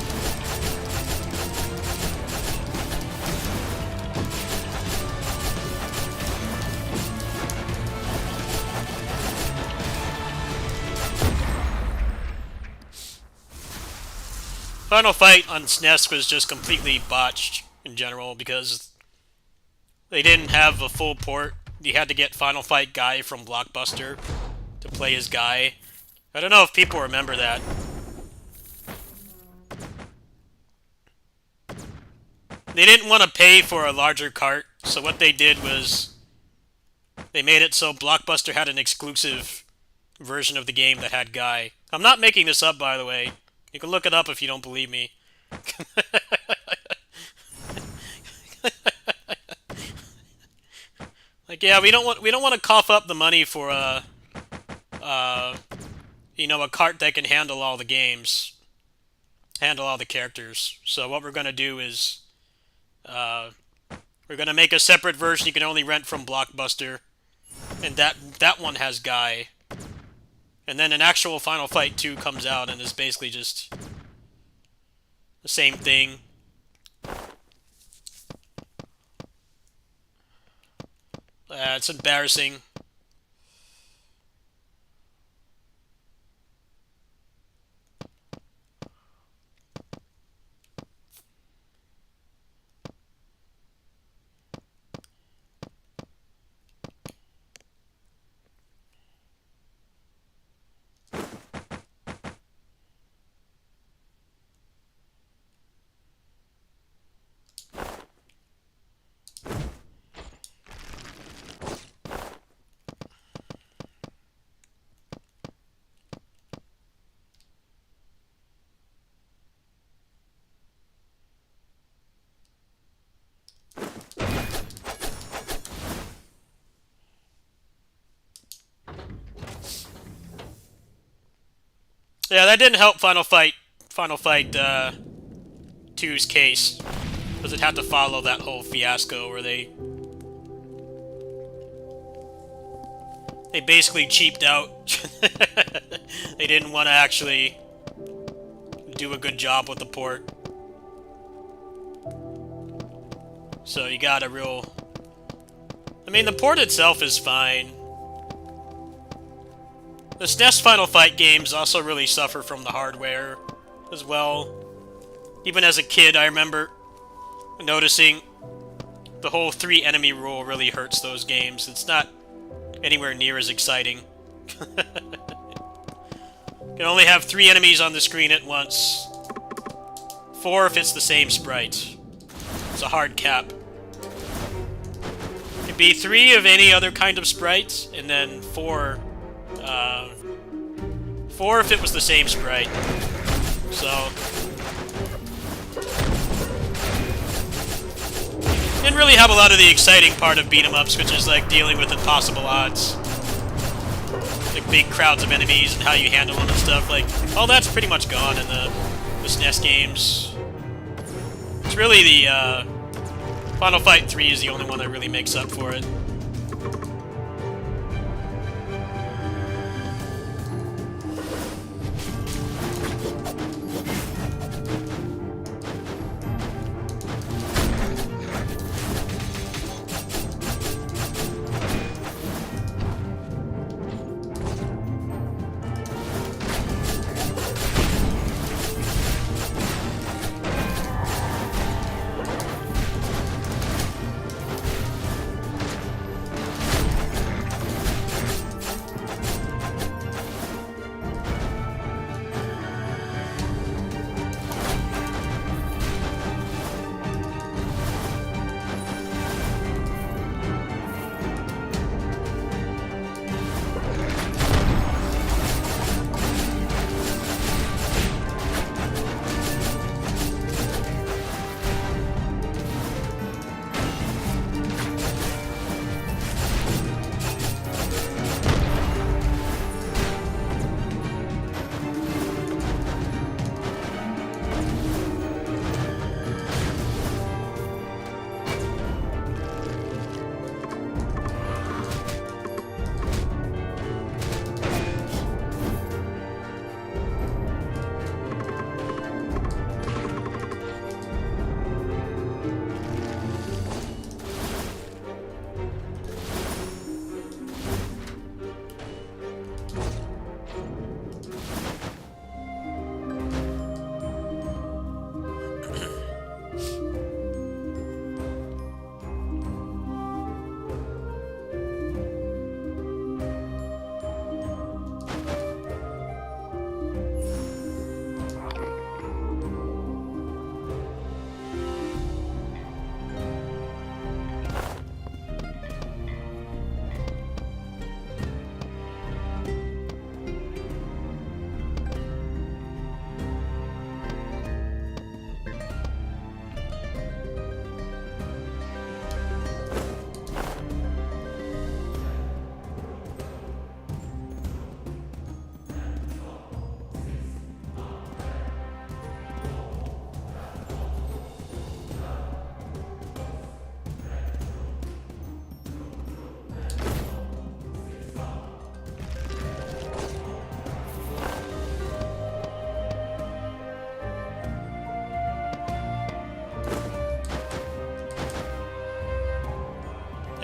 Final Fight on SNES was just completely botched in general, because they didn't have a full port. You had to get Final Fight Guy from Blockbuster to play as Guy. I don't know if people remember that. They didn't want to pay for a larger cart, so what they did was they made it so Blockbuster had an exclusive version of the game that had Guy. I'm not making this up, by the way. You can look it up if you don't believe me. Like, yeah, we don't want to cough up the money for you know, a cart that can handle all the games, handle all the characters. So what we're gonna do is, we're gonna make a separate version you can only rent from Blockbuster, and that one has Guy. And then an actual Final Fight 2 comes out and is basically just the same thing. It's embarrassing. Yeah, that didn't help Final Fight 2's case, because it had to follow that whole fiasco where they basically cheaped out. They didn't want to actually do a good job with the port. So you got a real... I mean, the port itself is fine. The SNES Final Fight games also really suffer from the hardware as well. Even as a kid, I remember noticing the whole 3 enemy rule really hurts those games. It's not anywhere near as exciting. You can only have 3 enemies on the screen at once. 4 if it's the same sprite. It's a hard cap. It'd be 3 of any other kind of sprite, and then 4 if it was the same sprite. So didn't really have a lot of the exciting part of beat-em-ups, which is like dealing with impossible odds. Like big crowds of enemies and how you handle them and stuff. Like, all that's pretty much gone in the SNES games. It's really the Final Fight 3 is the only one that really makes up for it.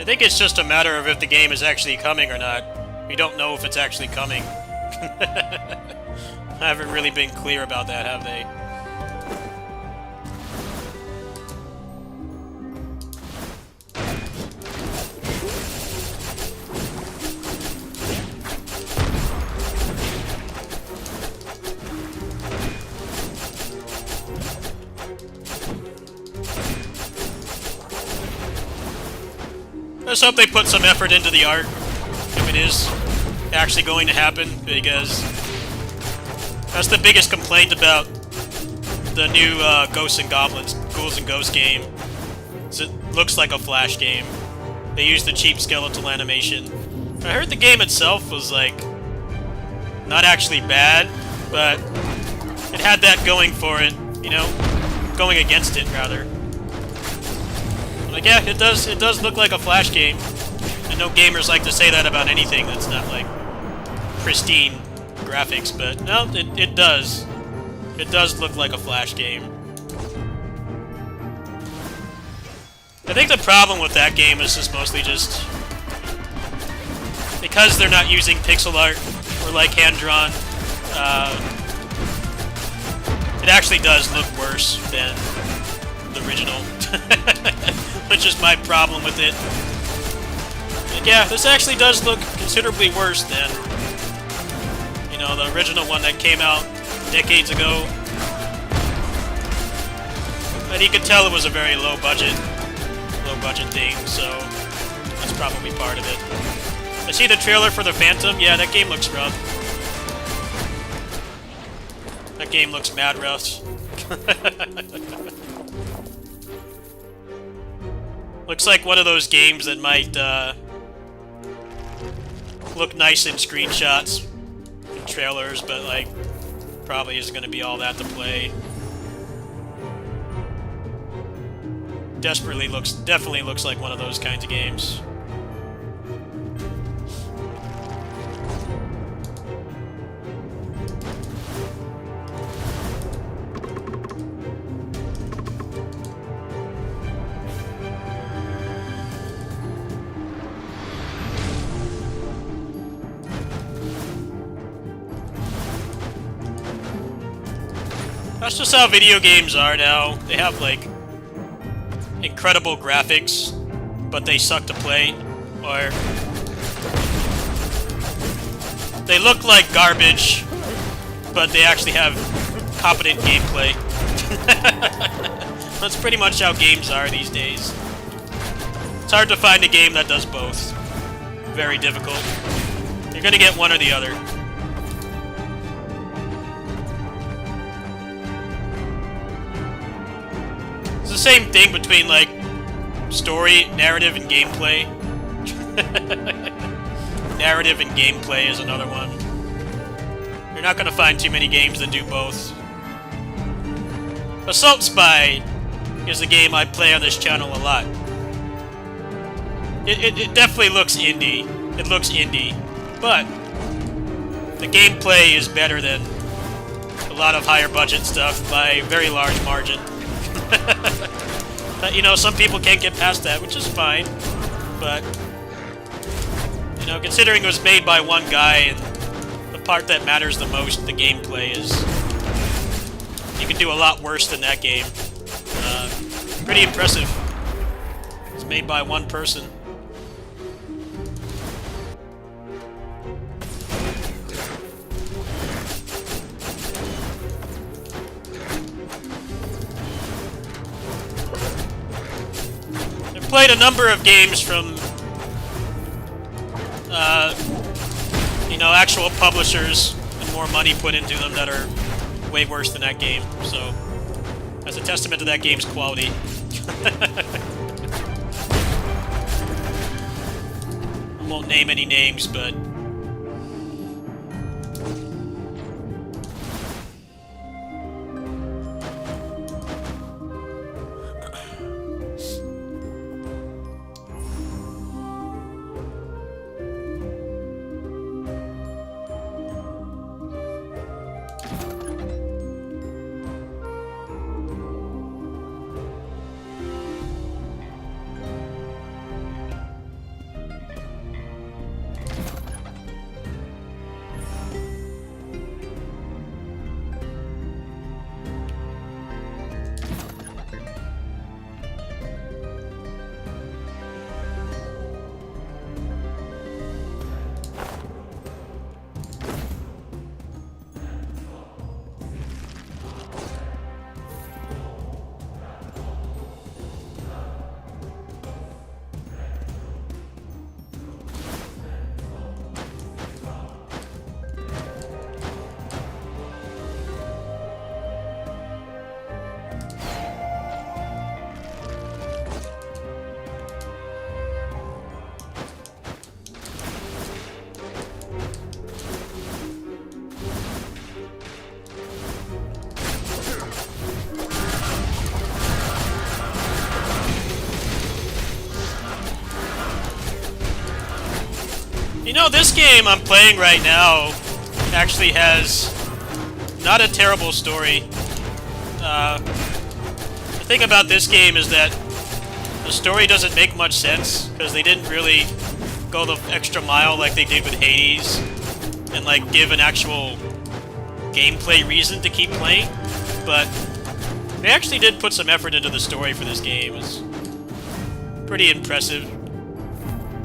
I think it's just a matter of if the game is actually coming or not. We don't know if it's actually coming. I haven't really been clear about that, have they? Let's hope they put some effort into the art, if it is actually going to happen, because that's the biggest complaint about the new Ghosts and Goblins, Ghouls and Ghosts game. Is it looks like a Flash game. They used the cheap skeletal animation. I heard the game itself was, like, not actually bad, but it had that going for it, you know? Going against it, rather. Like, yeah, it does look like a Flash game. I know gamers like to say that about anything that's not, like, pristine graphics, but no, it does. It does look like a Flash game. I think the problem with that game is just mostly just because they're not using pixel art or, like, hand-drawn, it actually does look worse than the original. Which is my problem with it. And yeah, this actually does look considerably worse than, you know, the original one that came out decades ago. But you could tell it was a very low budget thing, so that's probably part of it. I see the trailer for the Phantom. Yeah, that game looks rough. That game looks mad rough. Looks like one of those games that might look nice in screenshots and trailers, but, like, probably isn't going to be all that to play. Definitely looks like one of those kinds of games. That's just how video games are now. They have, like, incredible graphics, but they suck to play. Or they look like garbage, but they actually have competent gameplay. That's pretty much how games are these days. It's hard to find a game that does both. Very difficult. You're gonna get one or the other. It's the same thing between, like, story, narrative, and gameplay. Narrative and gameplay is another one. You're not gonna find too many games that do both. Assault Spy is a game I play on this channel a lot. It definitely looks indie. It looks indie. But the gameplay is better than a lot of higher budget stuff by a very large margin. But, you know, some people can't get past that, which is fine. But, you know, considering it was made by one guy and the part that matters the most, the gameplay, is you can do a lot worse than that game. Pretty impressive. It's made by one person. I've played a number of games from, you know, actual publishers and more money put into them that are way worse than that game, so as a testament to that game's quality. I won't name any names, but You know, this game I'm playing right now actually has not a terrible story. The thing about this game is that the story doesn't make much sense, because they didn't really go the extra mile like they did with Hades, and like give an actual gameplay reason to keep playing, but they actually did put some effort into the story for this game. It's pretty impressive.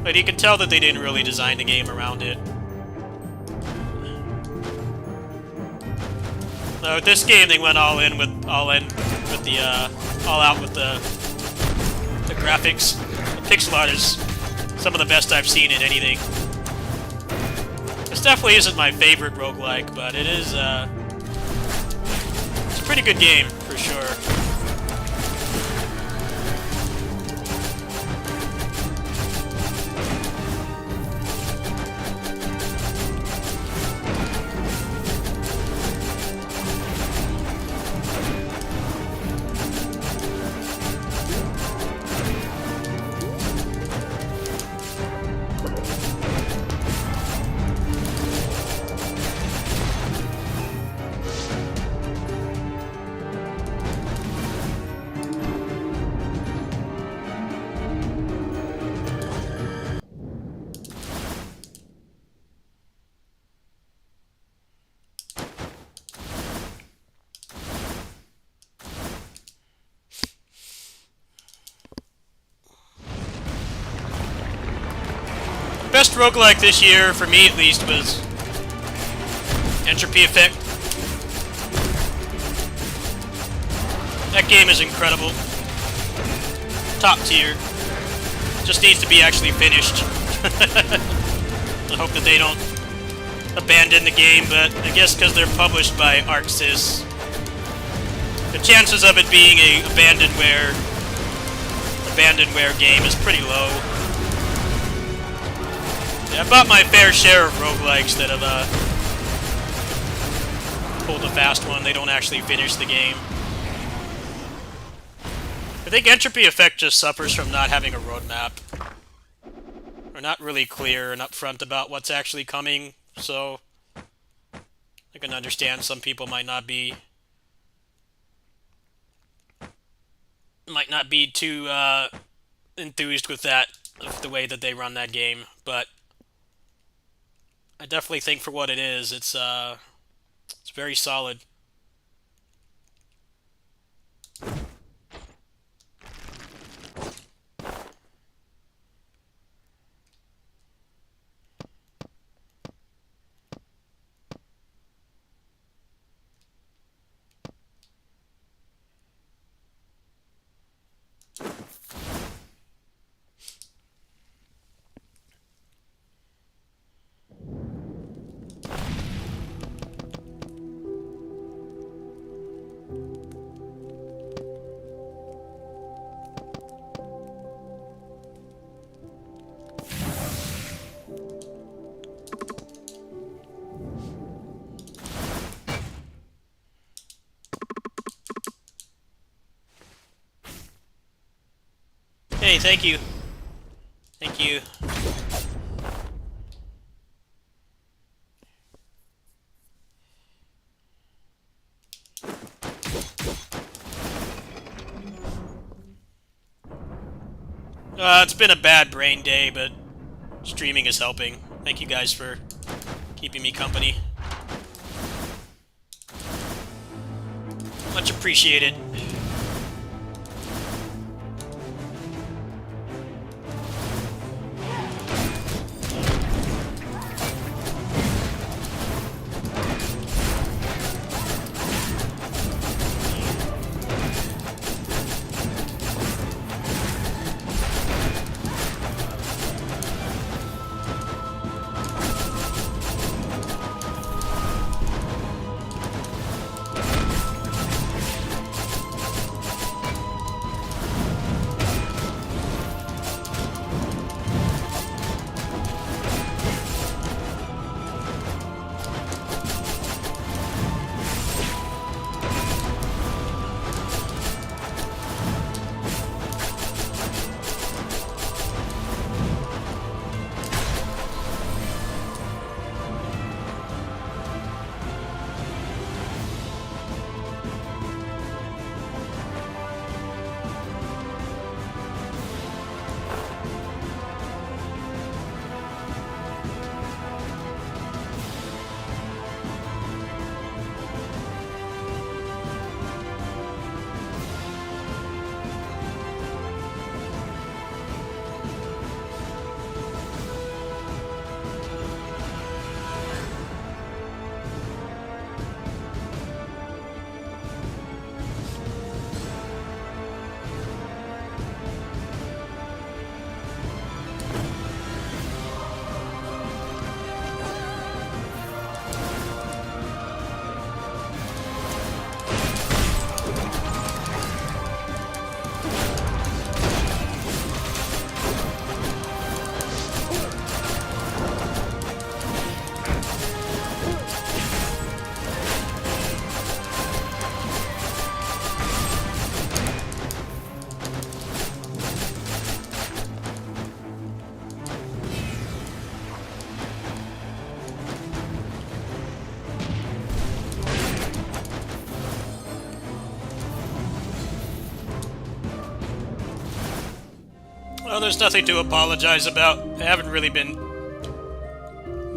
But you can tell that they didn't really design the game around it. With this game, they went all out with the graphics. The pixel art is some of the best I've seen in anything. This definitely isn't my favorite roguelike, but it is it's a pretty good game for sure. Best roguelike this year, for me at least, was Entropy Effect. That game is incredible. Top tier. Just needs to be actually finished. I hope that they don't abandon the game, but I guess because they're published by ArcSys, the chances of it being a abandonware game is pretty low. Yeah, I bought my fair share of roguelikes that have pulled a fast one. They don't actually finish the game. I think Entropy Effect just suffers from not having a roadmap. Or not really clear and upfront about what's actually coming, so I can understand some people might not be too enthused with that, with the way that they run that game, but I definitely think for what it is, it's very solid. Hey, thank you. Thank you. It's been a bad brain day, but streaming is helping. Thank you guys for keeping me company. Much appreciated. Well, there's nothing to apologize about. I haven't really been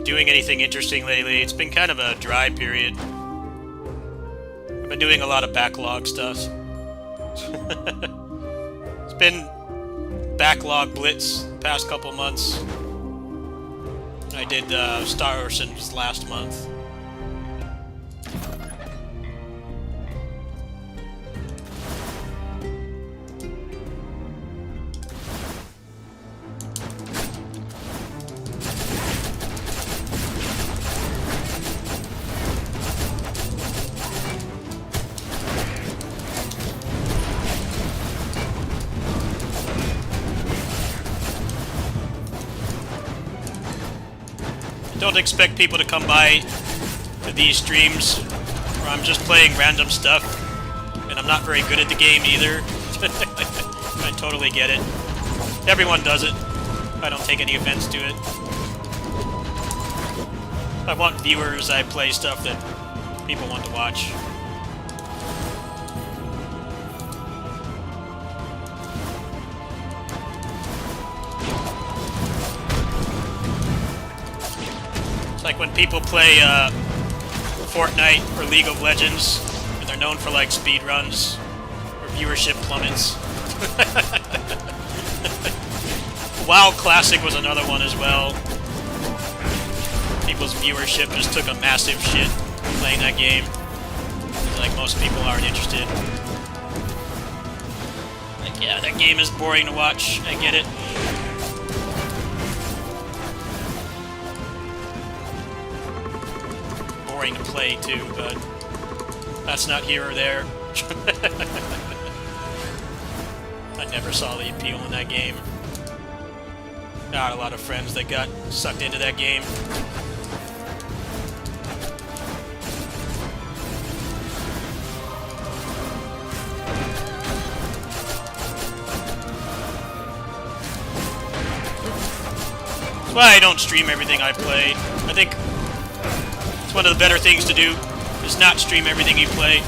doing anything interesting lately. It's been kind of a dry period. I've been doing a lot of backlog stuff. It's been backlog blitz the past couple months. I did Star Oceans last month. Don't expect people to come by to these streams where I'm just playing random stuff and I'm not very good at the game either. I totally get it. Everyone does it. I don't take any offense to it. I want viewers, I play stuff that people want to watch. Like when people play Fortnite or League of Legends, and they're known for like speed runs, or viewership plummets. WoW Classic was another one as well. People's viewership just took a massive shit playing that game. Like most people aren't interested. Like, yeah, that game is boring to watch. I get it. Boring to play too, but that's not here or there. I never saw the appeal in that game. I had a lot of friends that got sucked into that game. That's why I don't stream everything I play. I think it's one of the better things to do, is not stream everything you play,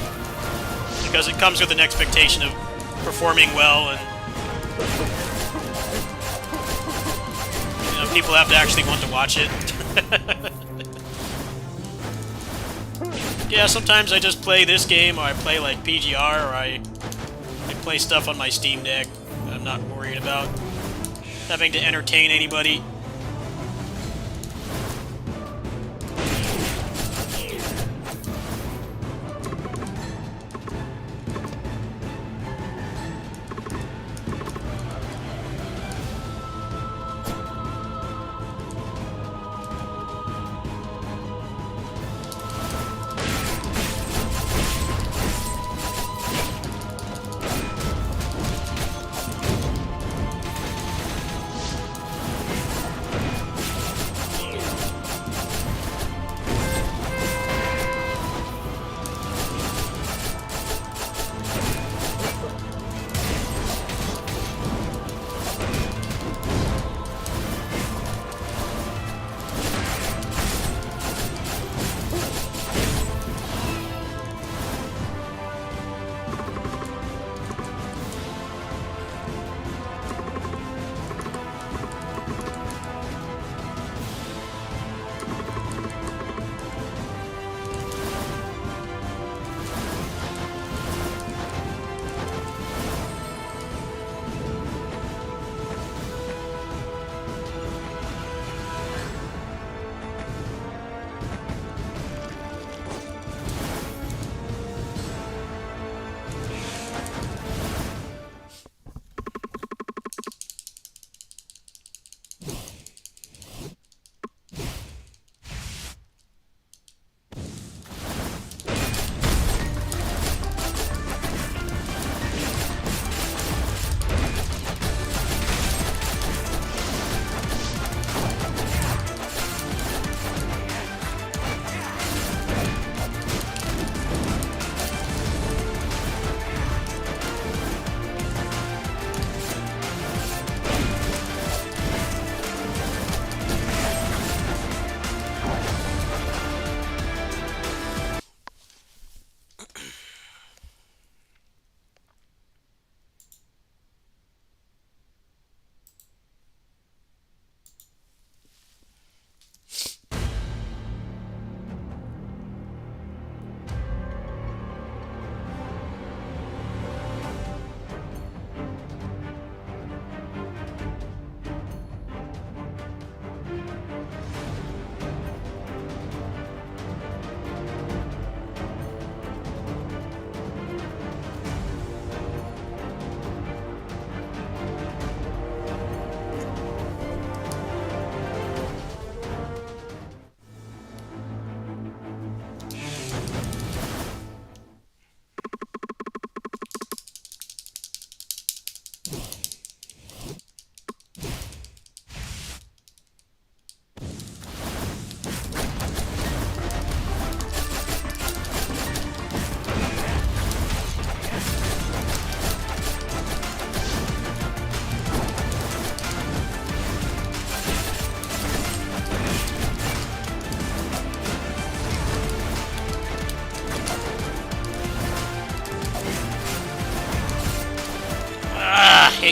because it comes with an expectation of performing well, and you know, people have to actually want to watch it. Yeah, sometimes I just play this game, or I play like PGR, or I play stuff on my Steam Deck. I'm not worried about having to entertain anybody.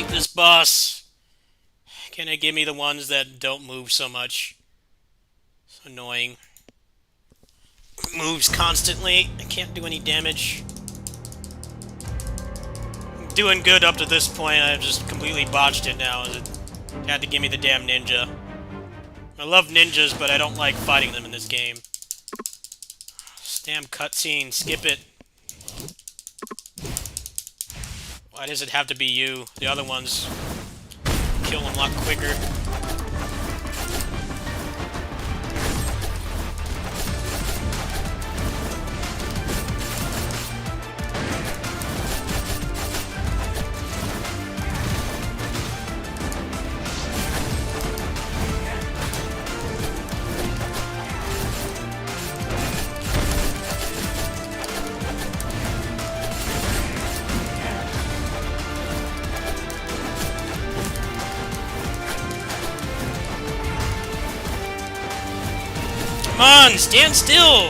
hate this boss. Can it give me the ones that don't move so much? It's annoying. Moves constantly. I can't do any damage. Doing good up to this point. I've just completely botched it now. It had to give me the damn ninja. I love ninjas, but I don't like fighting them in this game. Damn cutscene. Skip it. Why does it have to be you? The other ones kill them a lot quicker. Come on, stand still!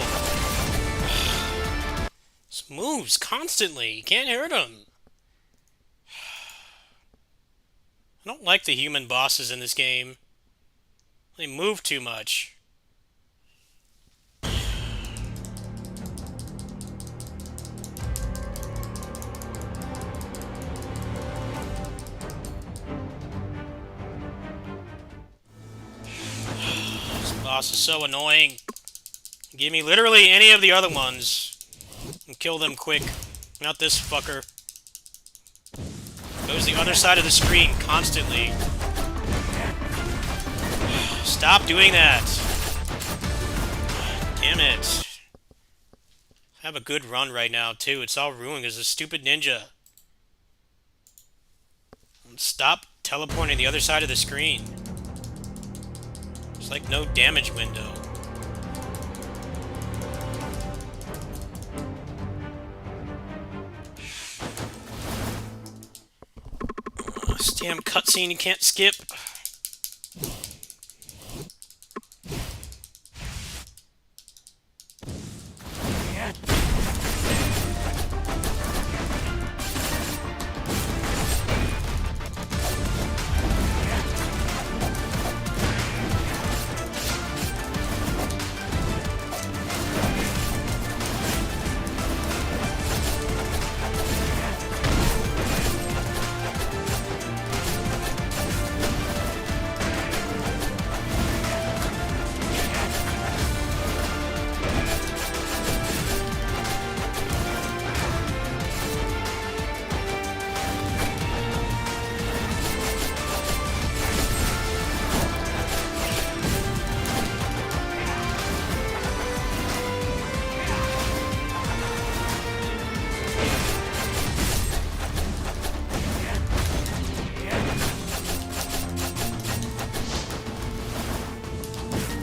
This moves constantly. You can't hurt him. I don't like the human bosses in this game. They move too much. Boss is so annoying. Give me literally any of the other ones and kill them quick. Not this fucker. Goes the other side of the screen constantly. Stop doing that. Damn it. I have a good run right now too. It's all ruined because of stupid ninja. Stop teleporting the other side of the screen. Like no damage window. This damn cutscene you can't skip.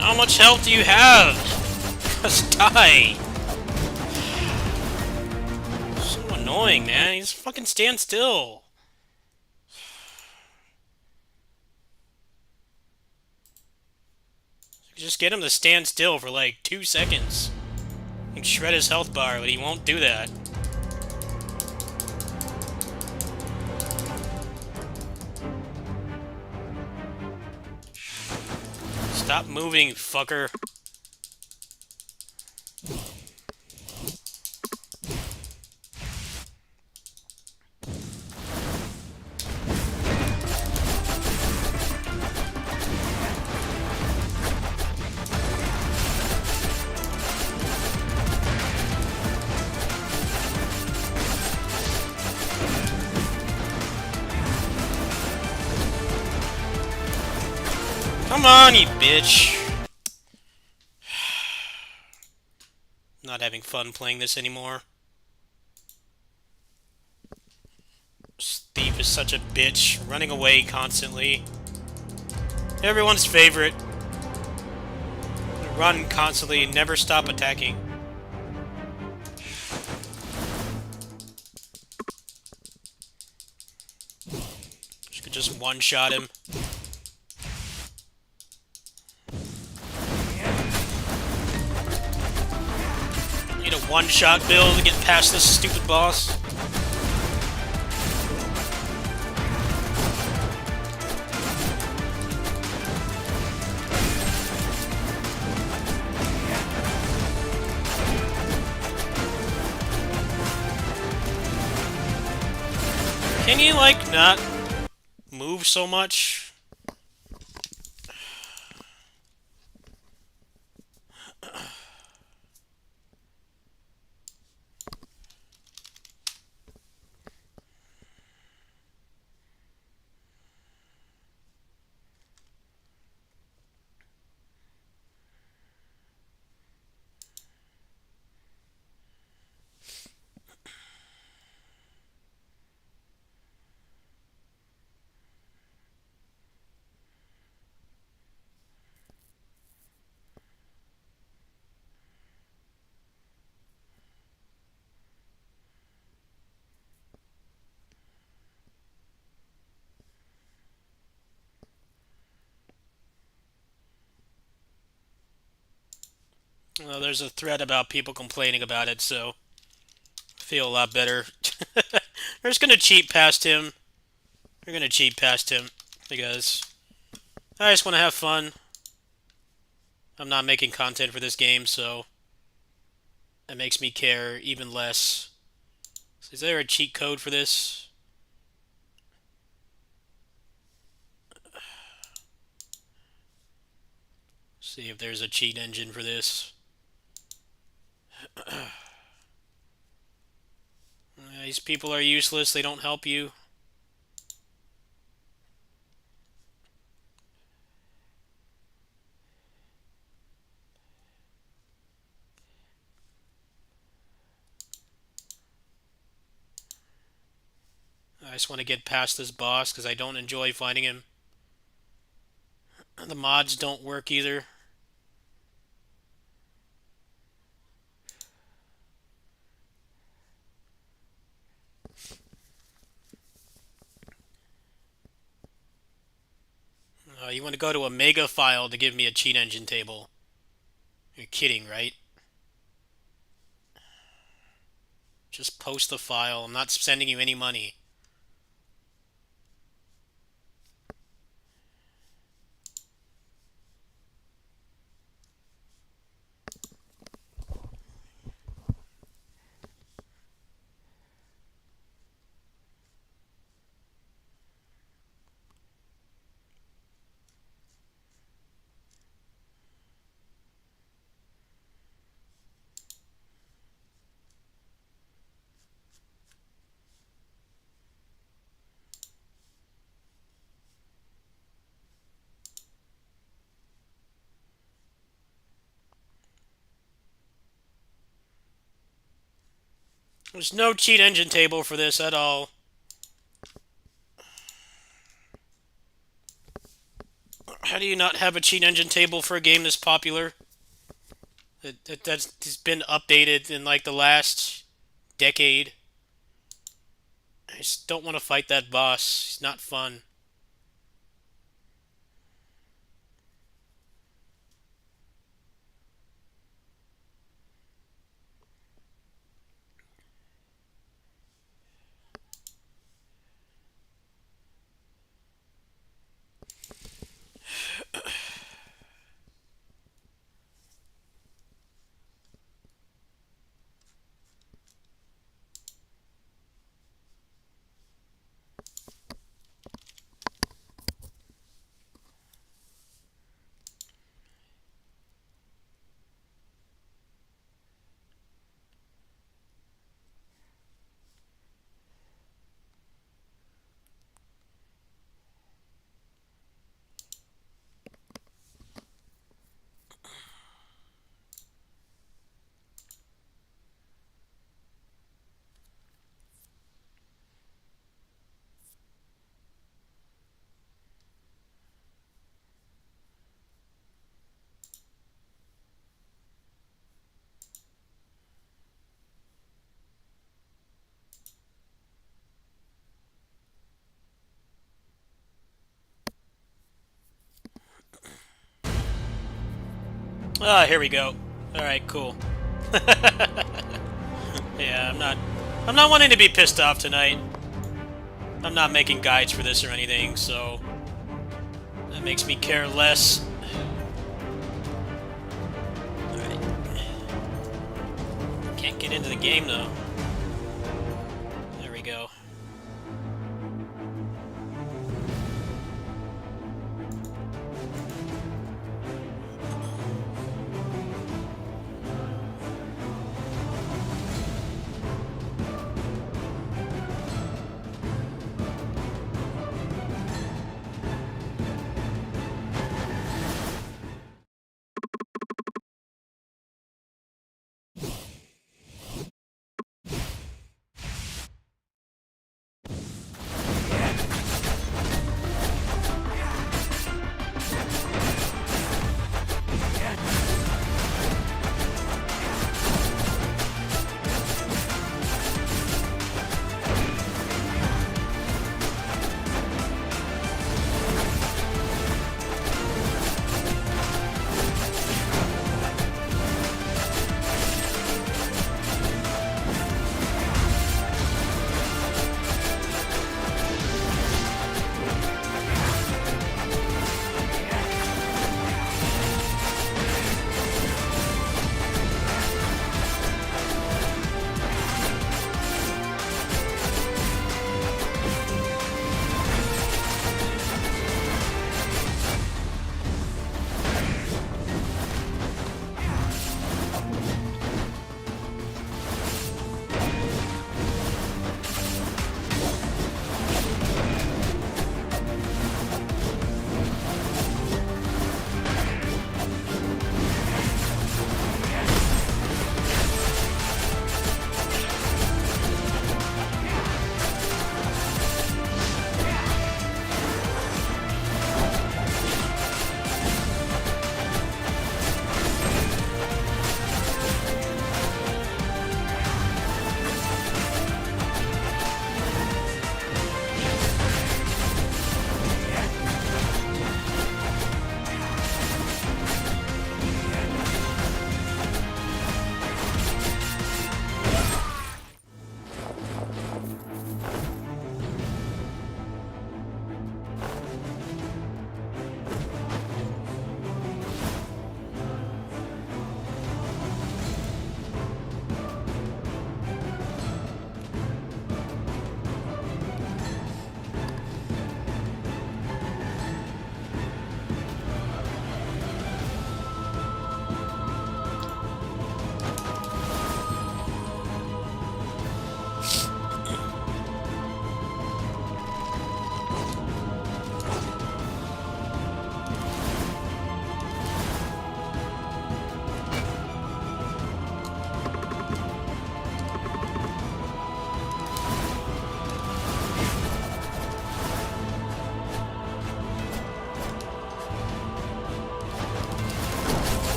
How much health do you have? Just die. So annoying, man. He just fucking stand still. Just get him to stand still for like 2 seconds. And shred his health bar, but he won't do that. Stop moving, fucker. Come on, you bitch. Not having fun playing this anymore. This thief is such a bitch, running away constantly. Everyone's favorite. Run constantly and never stop attacking. You could just one-shot him. Need a one-shot build to get past this stupid boss. Can you, like, not move so much? Well, there's a thread about people complaining about it, so I feel a lot better. We're just gonna cheat past him. We're gonna cheat past him because I just want to have fun. I'm not making content for this game, so that makes me care even less. So is there a cheat code for this? See if there's a cheat engine for this. These people are useless, they don't help you. I just want to get past this boss because I don't enjoy fighting him. The mods don't work either. You want to go to a mega file to give me a cheat engine table? You're kidding, right? Just post the file. I'm not sending you any money. There's no cheat engine table for this at all. How do you not have a cheat engine table for a game this popular? That's been updated in like the last decade. I just don't want to fight that boss. He's not fun. Ah, here we go. Alright, cool. Yeah, I'm not wanting to be pissed off tonight. I'm not making guides for this or anything, so that makes me care less. Alright. Can't get into the game though. There we go.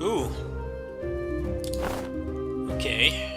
Ooh. Okay.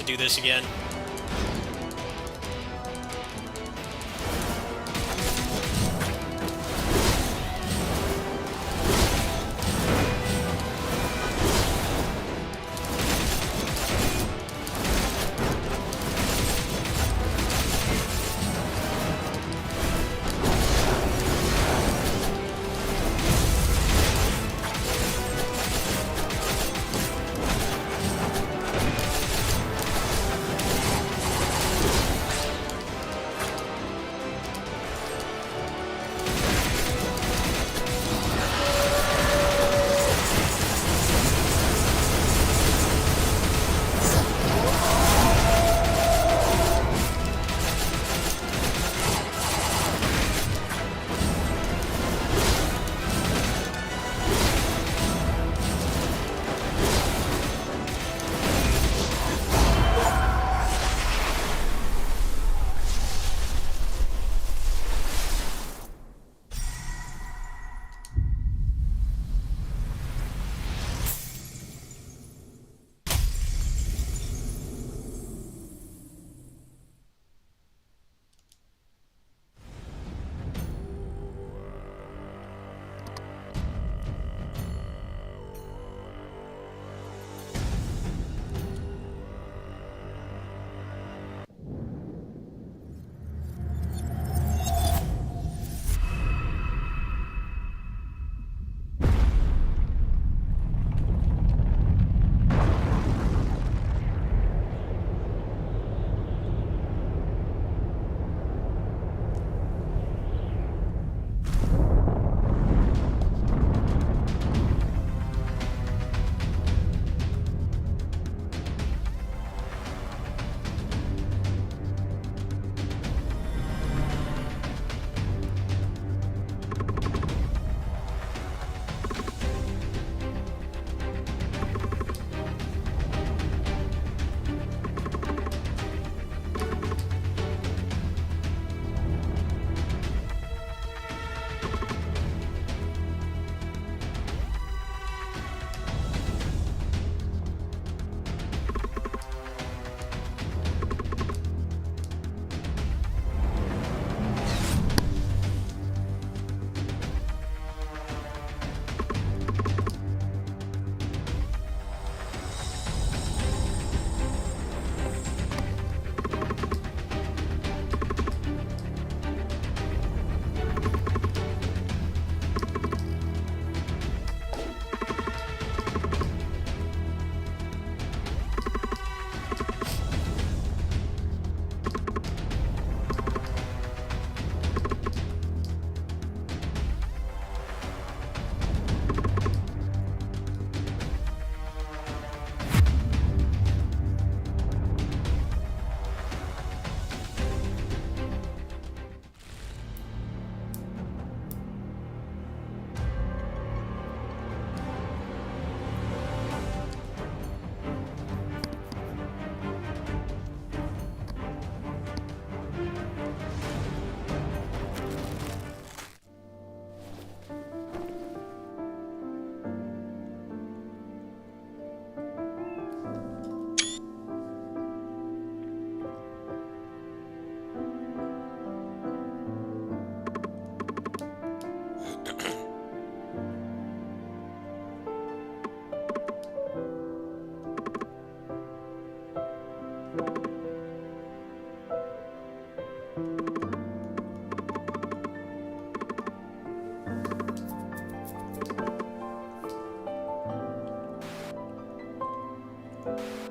Do this again. Bye.